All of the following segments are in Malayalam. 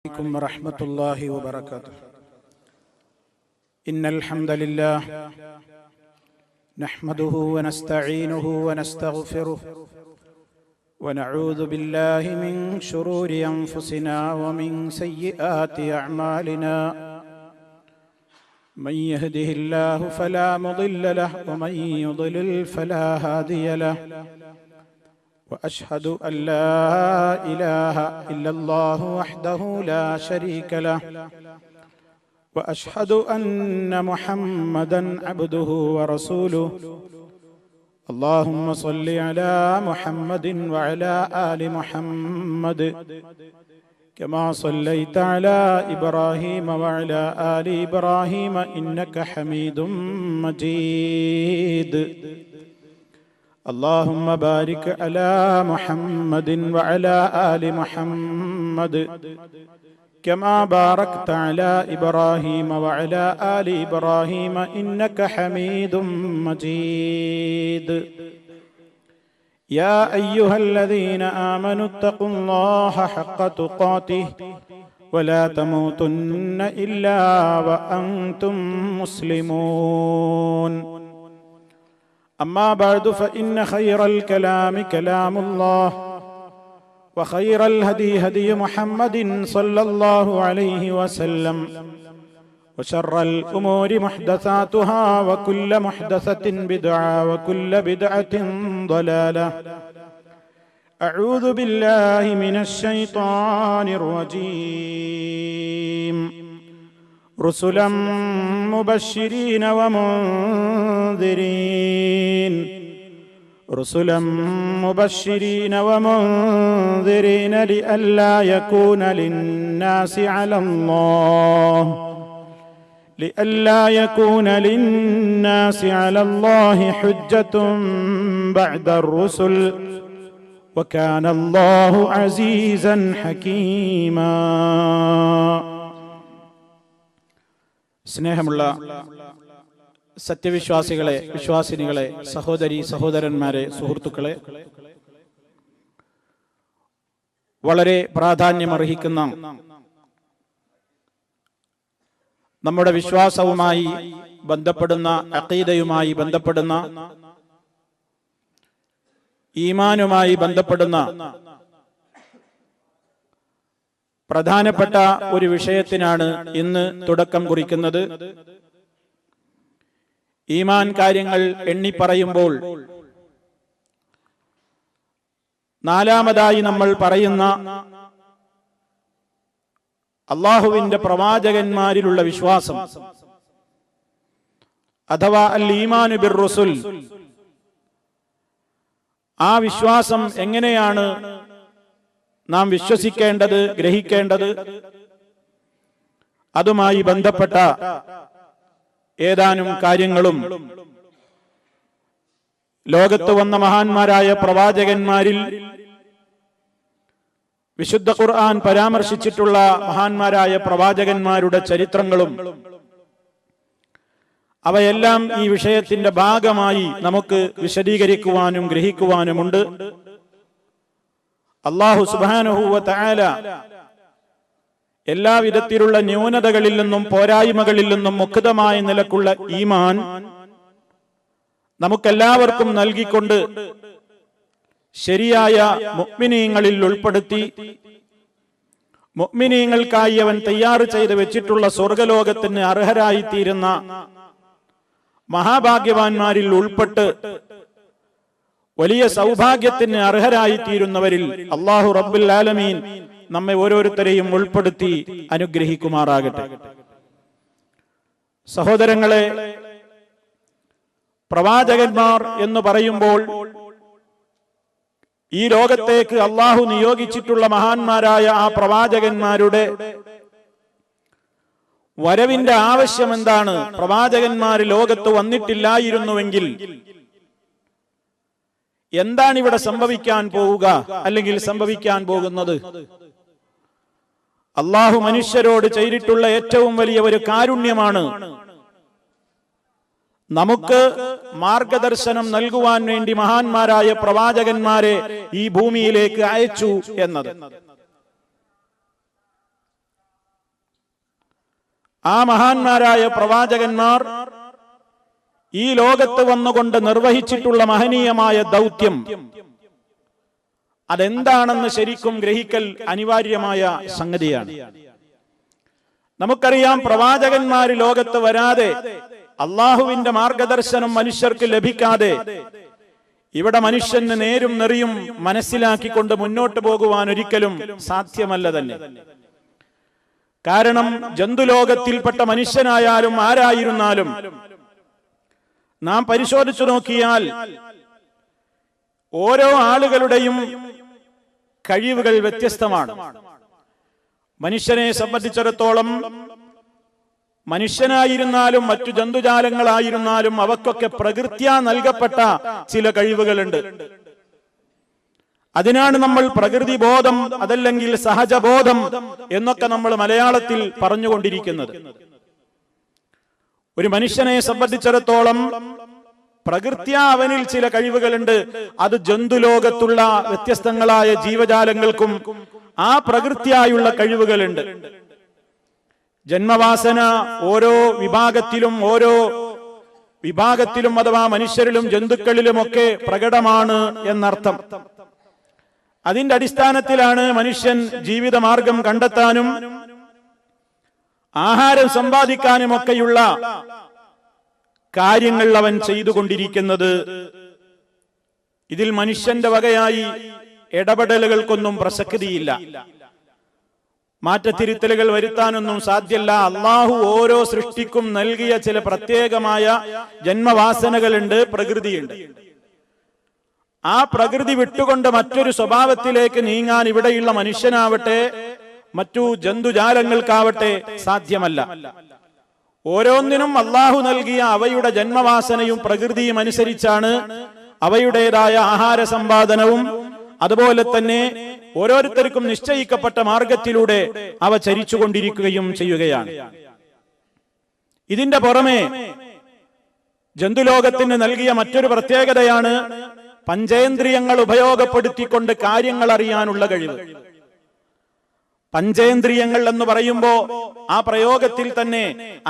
عليكم ورحمة الله وبركاته. إن الحمد لله نحمده ونستعينه ونستغفره ونعوذ بالله من شرور أنفسنا ومن سيئات أعمالنا. من يهده الله فلا مضل له ومن يضلل فلا هادي له. وأشهد أن لا إله إلا الله وحده لا شريك له. وأشهد أن محمدا عبده ورسوله. اللهم صل على محمد وعلى آل محمد كما صليت على إبراهيم وعلى آل إبراهيم إنك حميد مجيد. اللهم بارك على محمد وعلى آل محمد كما باركت على إبراهيم وعلى آل إبراهيم إنك حميد مجيد. يا أيها الذين آمنوا اتقوا الله حق تقاته ولا تموتن إلا وأنتم مسلمون. أما بعد فإن خير الكلام كلام الله وخير الهدي هدي محمد صلى الله عليه وسلم وشر الأمور محدثاتها وكل محدثة بدعة وكل بدعة ضلالة. أعوذ بالله من الشيطان الرجيم. رسلا مبشرين ومنذرين رسلا مبشرين ومنذرين لئلا يكون للناس على الله حجة بعد الرسل وكان الله عزيزا حكيما. സ്നേഹമുള്ള സത്യവിശ്വാസികളെ, വിശ്വാസിനികളെ, സഹോദരി സഹോദരന്മാരെ, സുഹൃത്തുക്കളെ, വളരെ പ്രാധാന്യമർഹിക്കുന്ന നമ്മുടെ വിശ്വാസവുമായി ബന്ധപ്പെടുന്ന, അഖീദയുമായി ബന്ധപ്പെടുന്ന, ഈമാനുമായി ബന്ധപ്പെടുന്ന പ്രധാനപ്പെട്ട ഒരു വിഷയത്തിനാണ് ഇന്ന് തുടക്കം കുറിക്കുന്നത്. ഈമാൻ കാര്യങ്ങൾ എണ്ണിപ്പറയുമ്പോൾ നാലാമതായി നമ്മൾ പറയുന്ന അല്ലാഹുവിന്റെ പ്രവാചകന്മാരിലുള്ള വിശ്വാസം, അഥവാ അൽ ഈമാനു ബിർ റസൂൽ. ആ വിശ്വാസം എങ്ങനെയാണ് നാം വിശ്വസിക്കേണ്ടത്, ഗ്രഹിക്കേണ്ടത്? അതുമായി ബന്ധപ്പെട്ട ഏതാനും കാര്യങ്ങളും ലോകത്ത് വന്ന മഹാന്മാരായ പ്രവാചകന്മാരിൽ വിശുദ്ധ ഖുർആൻ പരാമർശിച്ചിട്ടുള്ള മഹാന്മാരായ പ്രവാചകന്മാരുടെ ചരിത്രങ്ങളും അവയെല്ലാം ഈ വിഷയത്തിന്റെ ഭാഗമായി നമുക്ക് വിശദീകരിക്കുവാനും ഗ്രഹിക്കുവാനുമുണ്ട്. അല്ലാഹു സുബ്ഹാനഹു വ തആല എല്ലാവിധത്തിലുള്ള ന്യൂനതകളിൽ നിന്നും പോരായ്മകളിൽ നിന്നും മുക്തമായ നിലക്കുള്ള ഈമാൻ നമുക്കെല്ലാവർക്കും നൽകിക്കൊണ്ട് ശരിയായ മുഅ്മിനീങ്ങളിൽ ഉൾപ്പെടുത്തി മുഅ്മിനീങ്ങൾക്കായി അവൻ തയ്യാർ ചെയ്ത് വെച്ചിട്ടുള്ള സ്വർഗലോകത്തിന് അർഹരായിത്തീരുന്ന മഹാഭാഗ്യവാന്മാരിൽ ഉൾപ്പെട്ട് വലിയ സൗഭാഗ്യത്തിന് അർഹരായിത്തീരുന്നവരിൽ അല്ലാഹു റബ്ബുൽ ആലമീൻ നമ്മെ ഓരോരുത്തരെയും ഉൾപ്പെടുത്തി അനുഗ്രഹിക്കുമാറാകട്ടെ. സഹോദരങ്ങളെ, പ്രവാചകന്മാർ എന്ന് പറയുമ്പോൾ ഈ ലോകത്തേക്ക് അല്ലാഹു നിയോഗിച്ചിട്ടുള്ള മഹാന്മാരായ ആ പ്രവാചകന്മാരുടെ വരവിന്റെ ആവശ്യം എന്താണ്? പ്രവാചകന്മാർ ലോകത്ത് വന്നിട്ടില്ലായിരുന്നുവെങ്കിൽ എന്താണ് ഇവിടെ സംഭവിക്കാൻ പോവുക, അല്ലെങ്കിൽ സംഭവിക്കാൻ പോകുന്നത്? അല്ലാഹു മനുഷ്യരോട് ചെയ്തിട്ടുള്ള ഏറ്റവും വലിയ ഒരു കാരുണ്യമാണ് നമുക്ക് മാർഗദർശനം നൽകുവാൻ വേണ്ടി മഹാന്മാരായ പ്രവാചകന്മാരെ ഈ ഭൂമിയിലേക്ക് അയച്ചു എന്നത്. ആ മഹാന്മാരായ പ്രവാചകന്മാർ ഈ ലോകത്ത് വന്നുകൊണ്ട് നിർവഹിച്ചിട്ടുള്ള മഹനീയമായ ദൗത്യം അതെന്താണെന്ന് ശരിക്കും ഗ്രഹിക്കൽ അനിവാര്യമായ സംഗതിയാണ്. നമുക്കറിയാം, പ്രവാചകന്മാര് ലോകത്ത് വരാതെ, അള്ളാഹുവിന്റെ മാർഗദർശനം മനുഷ്യർക്ക് ലഭിക്കാതെ ഇവിടെ മനുഷ്യന് നേരും നെറിയും മനസ്സിലാക്കിക്കൊണ്ട് മുന്നോട്ട് പോകുവാൻ ഒരിക്കലും സാധ്യമല്ല തന്നെ. കാരണം ജന്തുലോകത്തിൽപ്പെട്ട മനുഷ്യനായാലും ആരായിരുന്നാലും നാം പരിശോധിച്ചു നോക്കിയാൽ ഓരോ ആളുകളുടെയും കഴിവുകൾ വ്യത്യസ്തമാണ്. മനുഷ്യനെ സംബന്ധിച്ചിടത്തോളം മനുഷ്യനായിരുന്നാലും മറ്റു ജന്തുജാലങ്ങളായിരുന്നാലും അവക്കൊക്കെ പ്രകൃത്യാ നൽകപ്പെട്ട ചില കഴിവുകളുണ്ട്. അതിനാണ് നമ്മൾ പ്രകൃതി ബോധം, അതല്ലെങ്കിൽ സഹജബോധം എന്നൊക്കെ നമ്മൾ മലയാളത്തിൽ പറഞ്ഞുകൊണ്ടിരിക്കുന്നത്. ഒരു മനുഷ്യനെ സംബന്ധിച്ചിടത്തോളം പ്രകൃത്യാ അവനിൽ ചില കഴിവുകളുണ്ട്. അത് ജന്തുലോകത്തുള്ള വ്യത്യസ്തങ്ങളായ ജീവജാലങ്ങൾക്കും ആ പ്രകൃത്യായുള്ള കഴിവുകളുണ്ട്. ജന്മവാസന ഓരോ വിഭാഗത്തിലും അഥവാ മനുഷ്യരിലും ജന്തുക്കളിലുമൊക്കെ പ്രകടമാണ് എന്നർത്ഥം. അതിന്റെ അടിസ്ഥാനത്തിലാണ് മനുഷ്യൻ ജീവിതമാർഗം കണ്ടെത്താനും ആഹാരം സമ്പാദിക്കാനുമൊക്കെയുള്ള കാര്യങ്ങൾ അവൻ ചെയ്തുകൊണ്ടിരിക്കുന്നത്. ഇതിൽ മനുഷ്യന്റെ വകയായി ഇടപെടലുകൾക്കൊന്നും പ്രസക്തിയില്ല, മാറ്റത്തിരുത്തലുകൾ വരുത്താനൊന്നും സാധ്യല്ല. അള്ളാഹു ഓരോ സൃഷ്ടിക്കും നൽകിയ ചില പ്രത്യേകമായ ജന്മവാസനകളുണ്ട്, പ്രകൃതിയുണ്ട്. ആ പ്രകൃതി വിട്ടുകൊണ്ട് മറ്റൊരു സ്വഭാവത്തിലേക്ക് നീങ്ങാൻ ഇവിടെയുള്ള മനുഷ്യനാവട്ടെ മറ്റു ജന്തുജാലങ്ങൾക്കാവട്ടെ സാധ്യമല്ല. ഓരോന്നിനും അള്ളാഹു നൽകിയ അവയുടെ ജന്മവാസനയും പ്രകൃതിയും അനുസരിച്ചാണ് അവയുടേതായ ആഹാര സമ്പാദനവും അതുപോലെ തന്നെ ഓരോരുത്തർക്കും നിശ്ചയിക്കപ്പെട്ട മാർഗത്തിലൂടെ അവ ചരിച്ചുകൊണ്ടിരിക്കുകയും ചെയ്യുകയാണ്. ഇതിന്റെ പുറമെ ജന്തുലോകത്തിന് നൽകിയ മറ്റൊരു പ്രത്യേകതയാണ് പഞ്ചേന്ദ്രിയങ്ങൾ ഉപയോഗപ്പെടുത്തിക്കൊണ്ട് കാര്യങ്ങൾ അറിയാനുള്ള കഴിവ്. പഞ്ചേന്ദ്രിയങ്ങൾ എന്ന് പറയുമ്പോ ആ പ്രയോഗത്തിൽ തന്നെ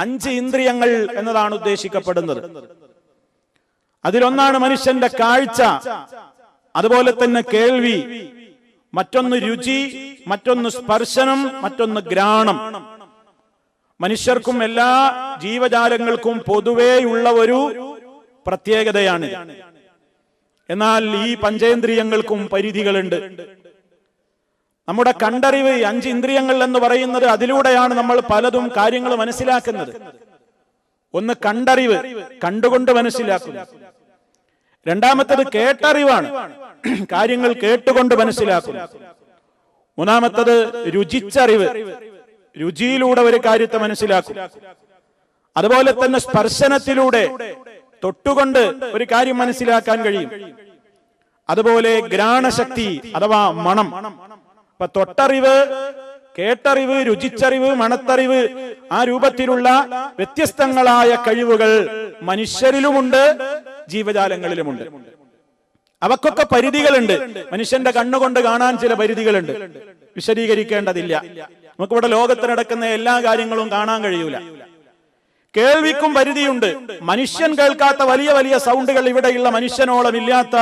5 ഇന്ദ്രിയങ്ങൾ എന്നതാണ് ഉദ്ദേശിക്കപ്പെടുന്നത്. അതിലൊന്നാണ് മനുഷ്യന്റെ കാഴ്ച, അതുപോലെ തന്നെ കേൾവി, മറ്റൊന്ന് രുചി, മറ്റൊന്ന് സ്പർശനം, മറ്റൊന്ന് ഘ്രാണം. മനുഷ്യർക്കും എല്ലാ ജീവജാലങ്ങൾക്കും പൊതുവെയുള്ള ഒരു പ്രത്യേകതയാണ്. എന്നാൽ ഈ പഞ്ചേന്ദ്രിയങ്ങൾക്കും പരിധികളുണ്ട്. നമ്മുടെ കണ്ടറിവ്, 5 ഇന്ദ്രിയങ്ങൾ എന്ന് പറയുന്നത്, അതിലൂടെയാണ് നമ്മൾ പലതും കാര്യങ്ങൾ മനസ്സിലാക്കുന്നത്. ഒന്ന് കണ്ടറിവ്, കണ്ടുകൊണ്ട് മനസ്സിലാക്കുന്നു. രണ്ടാമത്തത് കേട്ടറിവാണ്, കാര്യങ്ങൾ കേട്ടുകൊണ്ട് മനസ്സിലാക്കുന്നു. മൂന്നാമത്തത് രുചിച്ചറിവ്, രുചിയിലൂടെ ഒരു കാര്യത്തെ മനസ്സിലാക്കും. അതുപോലെ തന്നെ സ്പർശനത്തിലൂടെ തൊട്ടുകൊണ്ട് ഒരു കാര്യം മനസ്സിലാക്കാൻ കഴിയും. അതുപോലെ ഘ്രാണശക്തി അഥവാ മണം. അപ്പൊ തൊട്ടറിവ്, കേട്ടറിവ്, രുചിച്ചറിവ്, മണത്തറിവ്, ആ രൂപത്തിലുള്ള വ്യത്യസ്തങ്ങളായ കഴിവുകൾ മനുഷ്യരിലുമുണ്ട്, ജീവജാലങ്ങളിലുമുണ്ട്. അവക്കൊക്കെ പരിധികളുണ്ട്. മനുഷ്യന്റെ കണ്ണുകൊണ്ട് കാണാൻ ചില പരിധികളുണ്ട്, വിശദീകരിക്കേണ്ടതില്ല. നമുക്കിവിടെ ലോകത്ത് നടക്കുന്ന എല്ലാ കാര്യങ്ങളും കാണാൻ കഴിയൂല. കേൾവിക്കും പരിധിയുണ്ട്. മനുഷ്യൻ കേൾക്കാത്ത വലിയ വലിയ സൗണ്ടുകൾ ഇവിടെയുള്ള മനുഷ്യനോളം ഇല്ലാത്ത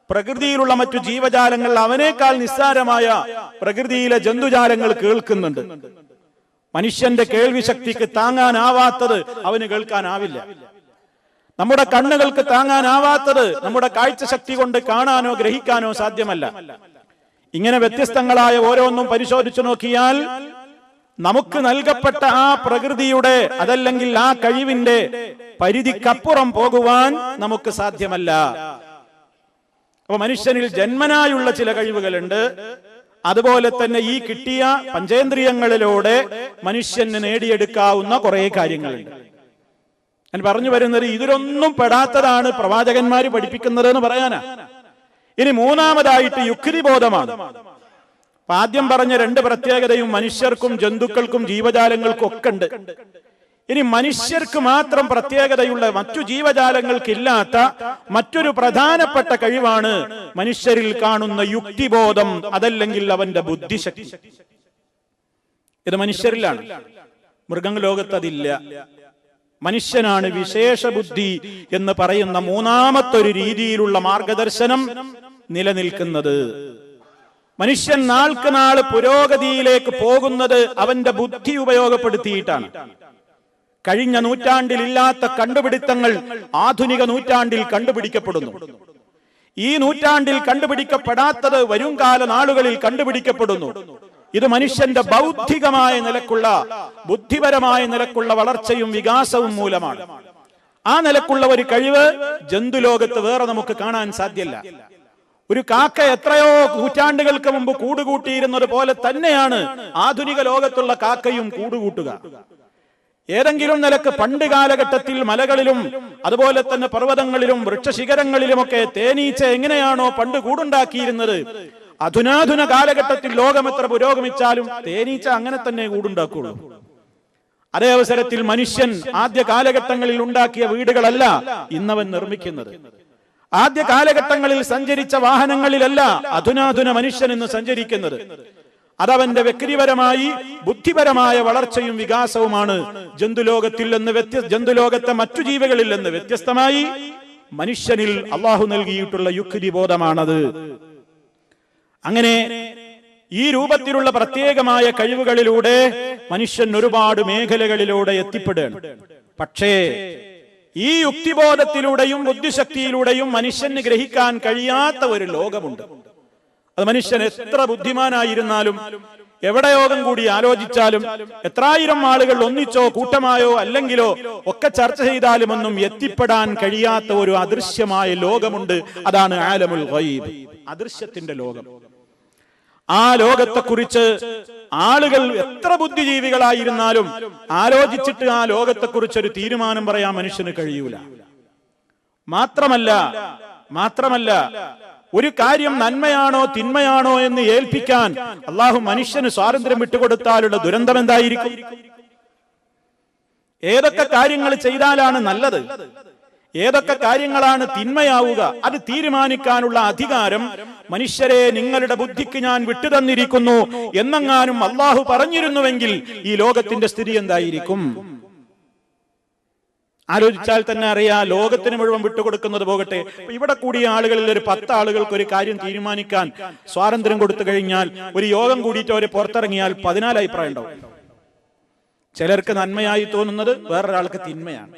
പ്രകൃതിയിലുള്ള മറ്റു ജീവജാലങ്ങൾ, അവനേക്കാൾ നിസ്സാരമായ പ്രകൃതിയിലെ ജന്തുജാലങ്ങൾ കേൾക്കുന്നുണ്ട്. മനുഷ്യന്റെ കേൾവി ശക്തിക്ക് താങ്ങാനാവാത്തത് അവന് കേൾക്കാനാവില്ല. നമ്മുടെ കണ്ണുകൾക്ക് താങ്ങാനാവാത്തത് നമ്മുടെ കാഴ്ച ശക്തി കൊണ്ട് കാണാനോ ഗ്രഹിക്കാനോ സാധ്യമല്ല. ഇങ്ങനെ വ്യത്യസ്തങ്ങളായ ഓരോന്നും പരിശോധിച്ചു നോക്കിയാൽ നമുക്ക് നൽകപ്പെട്ട ആ പ്രകൃതിയുടെ, അതല്ലെങ്കിൽ ആ കഴിവിന്റെ പരിധിക്കപ്പുറം പോകുവാൻ നമുക്ക് സാധ്യമല്ല. അപ്പൊ മനുഷ്യനിൽ ജന്മനായുള്ള ചില കഴിവുകളുണ്ട്. അതുപോലെ തന്നെ ഈ കിട്ടിയ പഞ്ചേന്ദ്രിയങ്ങളിലൂടെ മനുഷ്യന് നേടിയെടുക്കാവുന്ന കുറെ കാര്യങ്ങളുണ്ട്. ഞാൻ പറഞ്ഞു വരുന്നത് ഇതിലൊന്നും പെടാത്തതാണ് പ്രവാചകന്മാര് പഠിപ്പിക്കുന്നത് എന്ന് പറയാനാ. ഇനി മൂന്നാമതായിട്ട് യുക്തിബോധമാണ്. ആദ്യം പറഞ്ഞ 2 പ്രത്യേകതയും മനുഷ്യർക്കും ജന്തുക്കൾക്കും ജീവജാലങ്ങൾക്കും ഒക്കെ ഉണ്ട്. ഇനി മനുഷ്യർക്ക് മാത്രം പ്രത്യേകതയുള്ള, മറ്റു ജീവജാലങ്ങൾക്കില്ലാത്ത മറ്റൊരു പ്രധാനപ്പെട്ട കഴിവാണ് മനുഷ്യരിൽ കാണുന്ന യുക്തിബോധം, അതല്ലെങ്കിൽ അവന്റെ ബുദ്ധിശക്തി. ഇത് മനുഷ്യരിലാണ്. മൃഗലോകത്ത് അതില്ല. മനുഷ്യനാണ് വിശേഷ ബുദ്ധി എന്ന് പറയുന്ന മൂന്നാമത്തൊരു രീതിയിലുള്ള മാർഗദർശനം നിലനിൽക്കുന്നത്. മനുഷ്യൻ നാൾക്ക് നാൾ പുരോഗതിയിലേക്ക് പോകുന്നത് അവന്റെ ബുദ്ധി ഉപയോഗപ്പെടുത്തിയിട്ടാണ്. കഴിഞ്ഞ നൂറ്റാണ്ടിൽ ഇല്ലാത്ത കണ്ടുപിടുത്തങ്ങൾ ആധുനിക നൂറ്റാണ്ടിൽ കണ്ടുപിടിക്കപ്പെടുന്നു. ഈ നൂറ്റാണ്ടിൽ കണ്ടുപിടിക്കപ്പെടാത്തത് വരുംകാല നാളുകളിൽ കണ്ടുപിടിക്കപ്പെടുന്നു. ഇത് മനുഷ്യന്റെ ബൗദ്ധികമായ നിലക്കുള്ള, ബുദ്ധിപരമായ നിലക്കുള്ള വളർച്ചയും വികാസവും മൂലമാണ്. ആ നിലക്കുള്ള ഒരു കഴിവ് ജന്തുലോകത്ത് വേറെ നമുക്ക് കാണാൻ സാധ്യമല്ല. ഒരു കാക്ക എത്രയോ നൂറ്റാണ്ടുകൾക്ക് മുമ്പ് കൂടുകൂട്ടിയിരുന്നത് പോലെ തന്നെയാണ് ആധുനിക ലോകത്തുള്ള കാക്കയും കൂടുകൂട്ടുക. ഏതെങ്കിലും നിലക്ക് പണ്ട് കാലഘട്ടത്തിൽ മലകളിലും അതുപോലെ തന്നെ പർവ്വതങ്ങളിലും വൃക്ഷശിഖരങ്ങളിലുമൊക്കെ തേനീച്ച എങ്ങനെയാണോ പണ്ട് കൂടുണ്ടാക്കിയിരുന്നത്, അധുനാധുന കാലഘട്ടത്തിൽ ലോകം എത്ര പുരോഗമിച്ചാലും തേനീച്ച അങ്ങനെ തന്നെ കൂടുണ്ടാക്കുള്ളൂ. അതേ അവസരത്തിൽ മനുഷ്യൻ ആദ്യ കാലഘട്ടങ്ങളിൽ ഉണ്ടാക്കിയ വീടുകളല്ല ഇന്നവൻ നിർമ്മിക്കുന്നത്. ആദ്യ കാലഘട്ടങ്ങളിൽ സഞ്ചരിച്ച വാഹനങ്ങളിലല്ല അധുനാധുന മനുഷ്യൻ ഇന്ന് സഞ്ചരിക്കുന്നത്. അതവന്റെ വ്യക്തിപരമായി ബുദ്ധിപരമായ വളർച്ചയും വികാസവുമാണ്. ജന്തുലോകത്തെ മറ്റു ജീവികളിൽ നിന്ന് വ്യത്യസ്തമായി മനുഷ്യനിൽ അള്ളാഹു നൽകിയിട്ടുള്ള യുക്തി ബോധമാണത്. അങ്ങനെ ഈ രൂപത്തിലുള്ള പ്രത്യേകമായ കഴിവുകളിലൂടെ മനുഷ്യൻ ഒരുപാട് മേഖലകളിലൂടെ എത്തിപ്പെടുകയാണ്. പക്ഷേ ഈ യുക്തിബോധത്തിലൂടെയും ബുദ്ധിശക്തിയിലൂടെയും മനുഷ്യന് ഗ്രഹിക്കാൻ കഴിയാത്ത ഒരു ലോകമുണ്ട്. അത് മനുഷ്യൻ എത്ര ബുദ്ധിമാനായിരുന്നാലും, എവിടെ യോഗം കൂടി ആലോചിച്ചാലും, എത്രായിരം ആളുകൾ ഒന്നിച്ചോ കൂട്ടമായോ അല്ലെങ്കിലോ ഒക്കെ ചർച്ച ചെയ്താലും ഒന്നും എത്തിപ്പെടാൻ കഴിയാത്ത ഒരു അദൃശ്യമായ ലോകമുണ്ട്. അതാണ് ആലമുൽ ഗൈബ്, അദൃശ്യത്തിന്റെ ലോകം. ആ ലോകത്തെക്കുറിച്ച് ആളുകൾ എത്ര ബുദ്ധിജീവികളായിരുന്നാലും ആലോചിച്ചിട്ട് ആ ലോകത്തെക്കുറിച്ച് ഒരു തീരുമാനം പറയാൻ മനുഷ്യന് കഴിയൂല. മാത്രമല്ല ഒരു കാര്യം നന്മയാണോ തിന്മയാണോ എന്ന് ഏൽപ്പിക്കാൻ അള്ളാഹു മനുഷ്യന് സ്വാതന്ത്ര്യം വിട്ടുകൊടുത്താലുള്ള ദുരന്തം എന്തായിരിക്കും? ഏതൊക്കെ കാര്യങ്ങൾ ചെയ്താലാണ് നല്ലത്, ഏതൊക്കെ കാര്യങ്ങളാണ് തിന്മയാവുക, അത് തീരുമാനിക്കാനുള്ള അധികാരം മനുഷ്യരെ നിങ്ങളുടെ ബുദ്ധിക്ക് ഞാൻ വിട്ടുതന്നിരിക്കുന്നു എന്നെങ്ങാനും അള്ളാഹു പറഞ്ഞിരുന്നുവെങ്കിൽ ഈ ലോകത്തിന്റെ സ്ഥിതി എന്തായിരിക്കും? ആലോചിച്ചാൽ തന്നെ അറിയാം. ലോകത്തിന് മുഴുവൻ വിട്ടുകൊടുക്കുന്നത് പോകട്ടെ, ഇവിടെ കൂടിയ ആളുകളിൽ ഒരു 10 ആളുകൾക്ക് ഒരു കാര്യം തീരുമാനിക്കാൻ സ്വാതന്ത്ര്യം കൊടുത്തു കഴിഞ്ഞാൽ, ഒരു യോഗം കൂടിയിട്ട് അവരെ പുറത്തിറങ്ങിയാൽ 14 അഭിപ്രായം ഉണ്ടാവും. ചിലർക്ക് നന്മയായി തോന്നുന്നത് വേറൊരാൾക്ക് തിന്മയാണ്.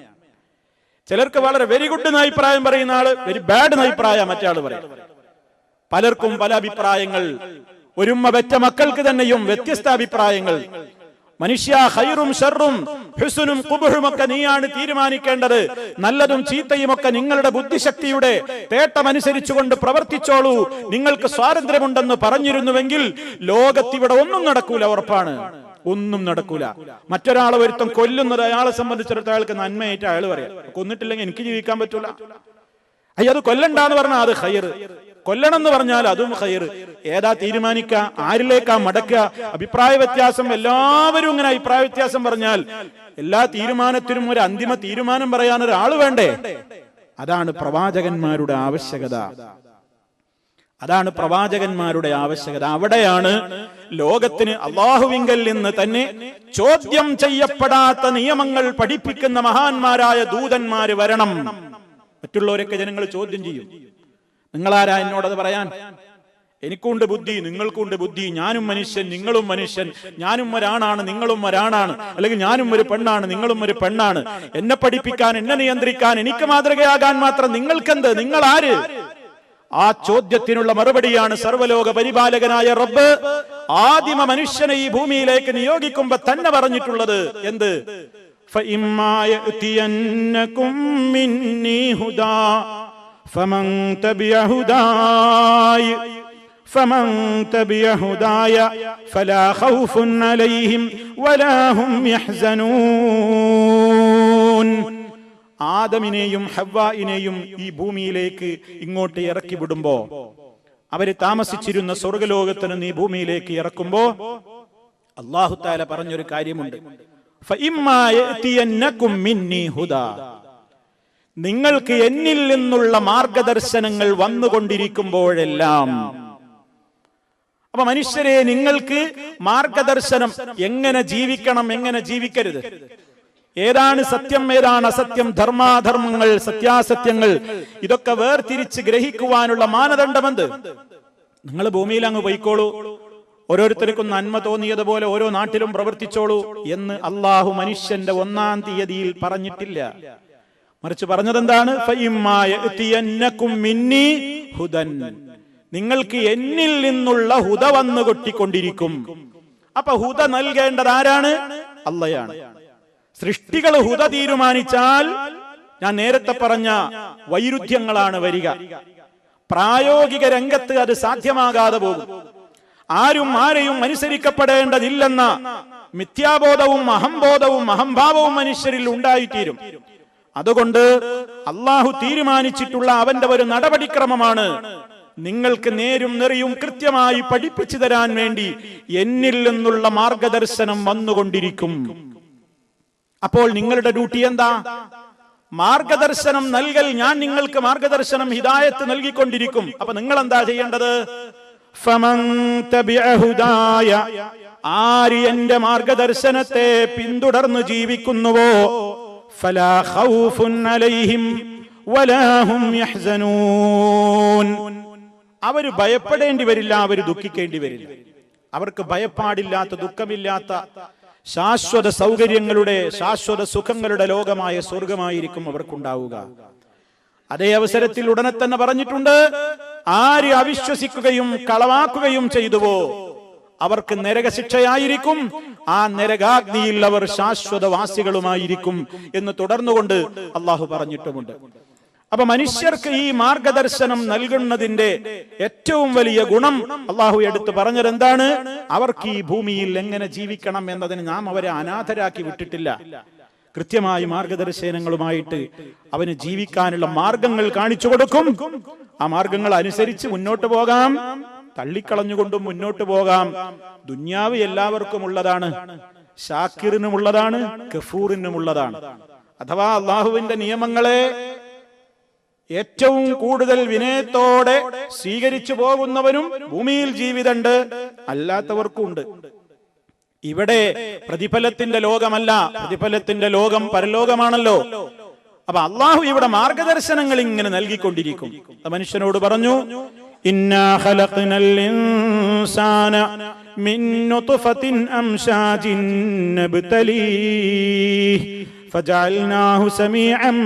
ചിലർക്ക് വളരെ വെരി ഗുഡ് എന്ന അഭിപ്രായം പറയുന്ന ആള് വെരി ബാഡ് എന്ന അഭിപ്രായം മറ്റേ ആള് പറയും. പലർക്കും പല അഭിപ്രായങ്ങൾ. ഒരുമ്മ പെറ്റ മക്കൾക്ക് തന്നെയും വ്യത്യസ്ത അഭിപ്രായങ്ങൾ. മനുഷ്യ, ഖൈറും ഷർറും ഹുസ്നും ഖുബ്ഹും ഒക്കെ നീയാണ് തീരുമാനിക്കേണ്ടത്. നല്ലതും ചീത്തയും ഒക്കെ നിങ്ങളുടെ ബുദ്ധിശക്തിയുടെ തേട്ടമനുസരിച്ചുകൊണ്ട് പ്രവർത്തിച്ചോളൂ, നിങ്ങൾക്ക് സ്വാതന്ത്ര്യമുണ്ടെന്ന് പറഞ്ഞിരുന്നുവെങ്കിൽ ലോകത്തിവിടെ ഒന്നും നടക്കൂല. ഉറപ്പാണ്, ഒന്നും നടക്കൂല. മറ്റൊരാളെ ഒരുത്തം കൊല്ലുന്നത് അയാളെ സംബന്ധിച്ചിടത്തോളം അയാൾക്ക് നന്മയായിട്ട് അയാൾ പറയാം. കൊന്നിട്ടില്ലെങ്കിൽ എനിക്ക് ജീവിക്കാൻ പറ്റൂല. അത് കൊല്ലണ്ടെന്ന് പറഞ്ഞാൽ അത് ഖൈർ, കൊല്ലണം എന്ന് പറഞ്ഞാൽ അതും ഖൈർ. ഏതാ തീരുമാനിക്കുക? ആരിലേക്കാ മടക്കുക? അഭിപ്രായ വ്യത്യാസം. എല്ലാവരും ഇങ്ങനെ അഭിപ്രായ വ്യത്യാസം പറഞ്ഞാൽ എല്ലാ തീരുമാനത്തിനും ഒരു അന്തിമ തീരുമാനം പറയാൻ ഒരാൾ വേണ്ടേ? അതാണ് പ്രവാചകന്മാരുടെ ആവശ്യകത. അതാണ് പ്രവാചകന്മാരുടെ ആവശ്യകത. അവിടെയാണ് ലോകത്തിന് അള്ളാഹുവിങ്കൽ നിന്ന് തന്നെ ചോദ്യം ചെയ്യപ്പെടാത്ത നിയമങ്ങൾ പഠിപ്പിക്കുന്ന മഹാന്മാരായ ദൂതന്മാര് വരണം. മറ്റുള്ളവരൊക്കെ ജനങ്ങൾ ചോദ്യം ചെയ്യും. നിങ്ങളാരാ എന്നോടത് പറയാൻ? എനിക്കുണ്ട് ബുദ്ധി, നിങ്ങൾക്കുണ്ട് ബുദ്ധി. ഞാനും മനുഷ്യൻ, നിങ്ങളും മനുഷ്യൻ. ഞാനും ഒരാണാണ്, നിങ്ങളും ഒരാണാണ്. അല്ലെങ്കിൽ ഞാനും ഒരു പെണ്ണാണ്, നിങ്ങളും ഒരു പെണ്ണാണ്. എന്നെ പഠിപ്പിക്കാൻ, എന്നെ നിയന്ത്രിക്കാൻ, എനിക്ക് മാതൃകയാകാൻ മാത്രം നിങ്ങൾക്കെന്ത്? നിങ്ങൾ ആര്? ആ ചോദ്യത്തിനുള്ള മറുപടിയാണ് സർവ്വലോക പരിപാലകനായ റബ്ബ് ആദിമ മനുഷ്യനെ ഈ ഭൂമിയിലേക്ക് നിയോഗിക്കുമ്പോ തന്നെ പറഞ്ഞിട്ടുള്ളത്. എന്ത്? فَإِمَّا يَأْتِيَنَّكُم مِّنِّي هُدًى فَمَن تَبِعَ هُدَايَ فَلَا خَوْفٌ عَلَيْهِمْ وَلَا هُمْ يَحْزَنُونَ. ആദമിനെയും ഹവ്വായിനെയും ഈ ഭൂമിയിലേക്ക് ഇങ്ങോട്ട് ഇറക്കി വിടുമ്പോ, അവര് താമസിച്ചിരുന്ന സ്വർഗലോകത്തിന് ഈ ഭൂമിയിലേക്ക് ഇറക്കുമ്പോ അല്ലാഹു തആല പറഞ്ഞൊരു കാര്യമുണ്ട്. ഫഇമ്മാ യഅതിയന്നകും മിന്നി ഹുദാ, നിങ്ങൾക്ക് എന്നിൽ നിന്നുള്ള മാർഗദർശനങ്ങൾ വന്നുകൊണ്ടിരിക്കുമ്പോഴെല്ലാം അപ്പൊ മനുഷ്യരെ, നിങ്ങൾക്ക് മാർഗദർശനം എങ്ങനെ ജീവിക്കണം, എങ്ങനെ ജീവിക്കരുത്, ഏതാണ് സത്യം, ഏതാണ് അസത്യം, ധർമാധർമ്മങ്ങൾ, സത്യാസത്യങ്ങൾ, ഇതൊക്കെ വേർതിരിച്ച് ഗ്രഹിക്കുവാനുള്ള മാനദണ്ഡമെന്ത്? നിങ്ങൾ ഭൂമിയിൽ അങ്ങ് പോയിക്കോളൂ, ഓരോരുത്തർക്കും നന്മ തോന്നിയതുപോലെ ഓരോ നാട്ടിലും പ്രവർത്തിച്ചോളൂ എന്ന് അള്ളാഹു മനുഷ്യന്റെ 1-ാം തീയതിയിൽ പറഞ്ഞിട്ടില്ല. മറിച്ച് പറഞ്ഞതെന്താണ്? നിങ്ങൾക്ക് എന്നിൽ നിന്നുള്ള ഹുദ വന്നു കൊട്ടിക്കൊണ്ടിരിക്കും. അപ്പൊ ഹുദ നൽകേണ്ടത് ആരാണ്? അള്ളയാണ്. സൃഷ്ടികൾ ഹുദ തീരുമാനിച്ചാൽ ഞാൻ നേരത്തെ പറഞ്ഞ വൈരുദ്ധ്യങ്ങളാണ് വരിക. പ്രായോഗിക രംഗത്ത് അത് സാധ്യമാകാതെ പോകും. ആരും ആരെയും അനുസരിക്കപ്പെടേണ്ടതില്ലെന്ന മിഥ്യാബോധവും അഹംബോധവും അഹംഭാവവും മനുഷ്യരിൽ ഉണ്ടായിത്തീരും. അതുകൊണ്ട് അള്ളാഹു തീരുമാനിച്ചിട്ടുള്ള അവന്റെ ഒരു നടപടിക്രമമാണ് നിങ്ങൾക്ക് നേരും നെറിയും കൃത്യമായി പഠിപ്പിച്ചു തരാൻ വേണ്ടി എന്നിൽ നിന്നുള്ള മാർഗദർശനം വന്നുകൊണ്ടിരിക്കും. അപ്പോൾ നിങ്ങളുടെ ഡ്യൂട്ടി എന്താ? മാർഗദർശനം നൽകൽ. ഞാൻ നിങ്ങൾക്ക് മാർഗദർശനം, ഹിദായത്ത് നൽകിക്കൊണ്ടിരിക്കും. അപ്പൊ നിങ്ങൾ എന്താ ചെയ്യേണ്ടത്? ഫമൻ തബിഅ ഹുദായ, ആര് എന്റെ മാർഗദർശനത്തെ പിന്തുടർന്ന് ജീവിക്കുന്നുവോ, ഫലാ ഖൗഫുൻ അലൈഹിം വലാ ഹും യഹ്സനൂൻ, അവർ ഭയപ്പെടേണ്ടി വരില്ല, അവർ ദുഃഖിക്കേണ്ടി വരില്ല. അവർക്ക് ഭയപ്പാടില്ലാത്ത, ദുഃഖമില്ലാത്ത ശാശ്വത സൗകര്യങ്ങളുടെ, ശാശ്വത സുഖങ്ങളുടെ ലോകമായ സ്വർഗമായിരിക്കും അവർക്കുണ്ടാവുക. അതേ അവസരത്തിൽ ഉടനെ തന്നെ പറഞ്ഞിട്ടുണ്ട്, ആര് അവിശ്വസിക്കുകയും കളവാക്കുകയും ചെയ്തുവോ അവർക്ക് നരകശിക്ഷയായിരിക്കും, ആ നരകാഗ്നിയിൽ അവർ ശാശ്വതവാസികളുമായിരിക്കും എന്ന് തുടർന്നുകൊണ്ട് അള്ളാഹു പറഞ്ഞിട്ടുമുണ്ട്. അപ്പൊ മനുഷ്യർക്ക് ഈ മാർഗദർശനം നൽകുന്നതിന്റെ ഏറ്റവും വലിയ ഗുണം അള്ളാഹു എടുത്തു പറഞ്ഞത് എന്താണ്? അവർക്ക് ഈ ഭൂമിയിൽ എങ്ങനെ ജീവിക്കണം എന്നതിന് നാം അവരെ അനാഥരാക്കി വിട്ടിട്ടില്ല. കൃത്യമായി മാർഗദർശനങ്ങളുമായിട്ട് അവന് ജീവിക്കാനുള്ള മാർഗങ്ങൾ കാണിച്ചു കൊടുക്കും. ആ മാർഗങ്ങൾ അനുസരിച്ച് മുന്നോട്ട് പോകാം, തള്ളിക്കളഞ്ഞുകൊണ്ടും മുന്നോട്ട് പോകാം. ദുന്യാവ് എല്ലാവർക്കും ഉള്ളതാണ്, ഷാക്കിറിനുമുള്ളതാണ്, കഫൂറിനുമുള്ളതാണ്. അഥവാ അള്ളാഹുവിന്റെ നിയമങ്ങളെ ഏറ്റവും കൂടുതൽ വിനയത്തോടെ സ്വീകരിച്ചു പോകുന്നവരും ഭൂമിയിൽ ജീവിതമുണ്ട്, അല്ലാത്തവർക്കും ഉണ്ട്. ഇവിടെ പ്രതിഫലത്തിന്റെ ലോകമല്ല, പ്രതിഫലത്തിന്റെ ലോകം പരലോകമാണല്ലോ. അപ്പൊ അള്ളാഹു ഇവിടെ മാർഗദർശനങ്ങൾ ഇങ്ങനെ നൽകിക്കൊണ്ടിരിക്കും. മനുഷ്യനോട് പറഞ്ഞു, ഇന്നാ ഖലഖ്നൽ ഇൻസാന മിൻ നുത്ഫത്തിൻ അംശാജിൻ നബ്തലീഹി ഫജഅൽനാഹു സമീഅൻ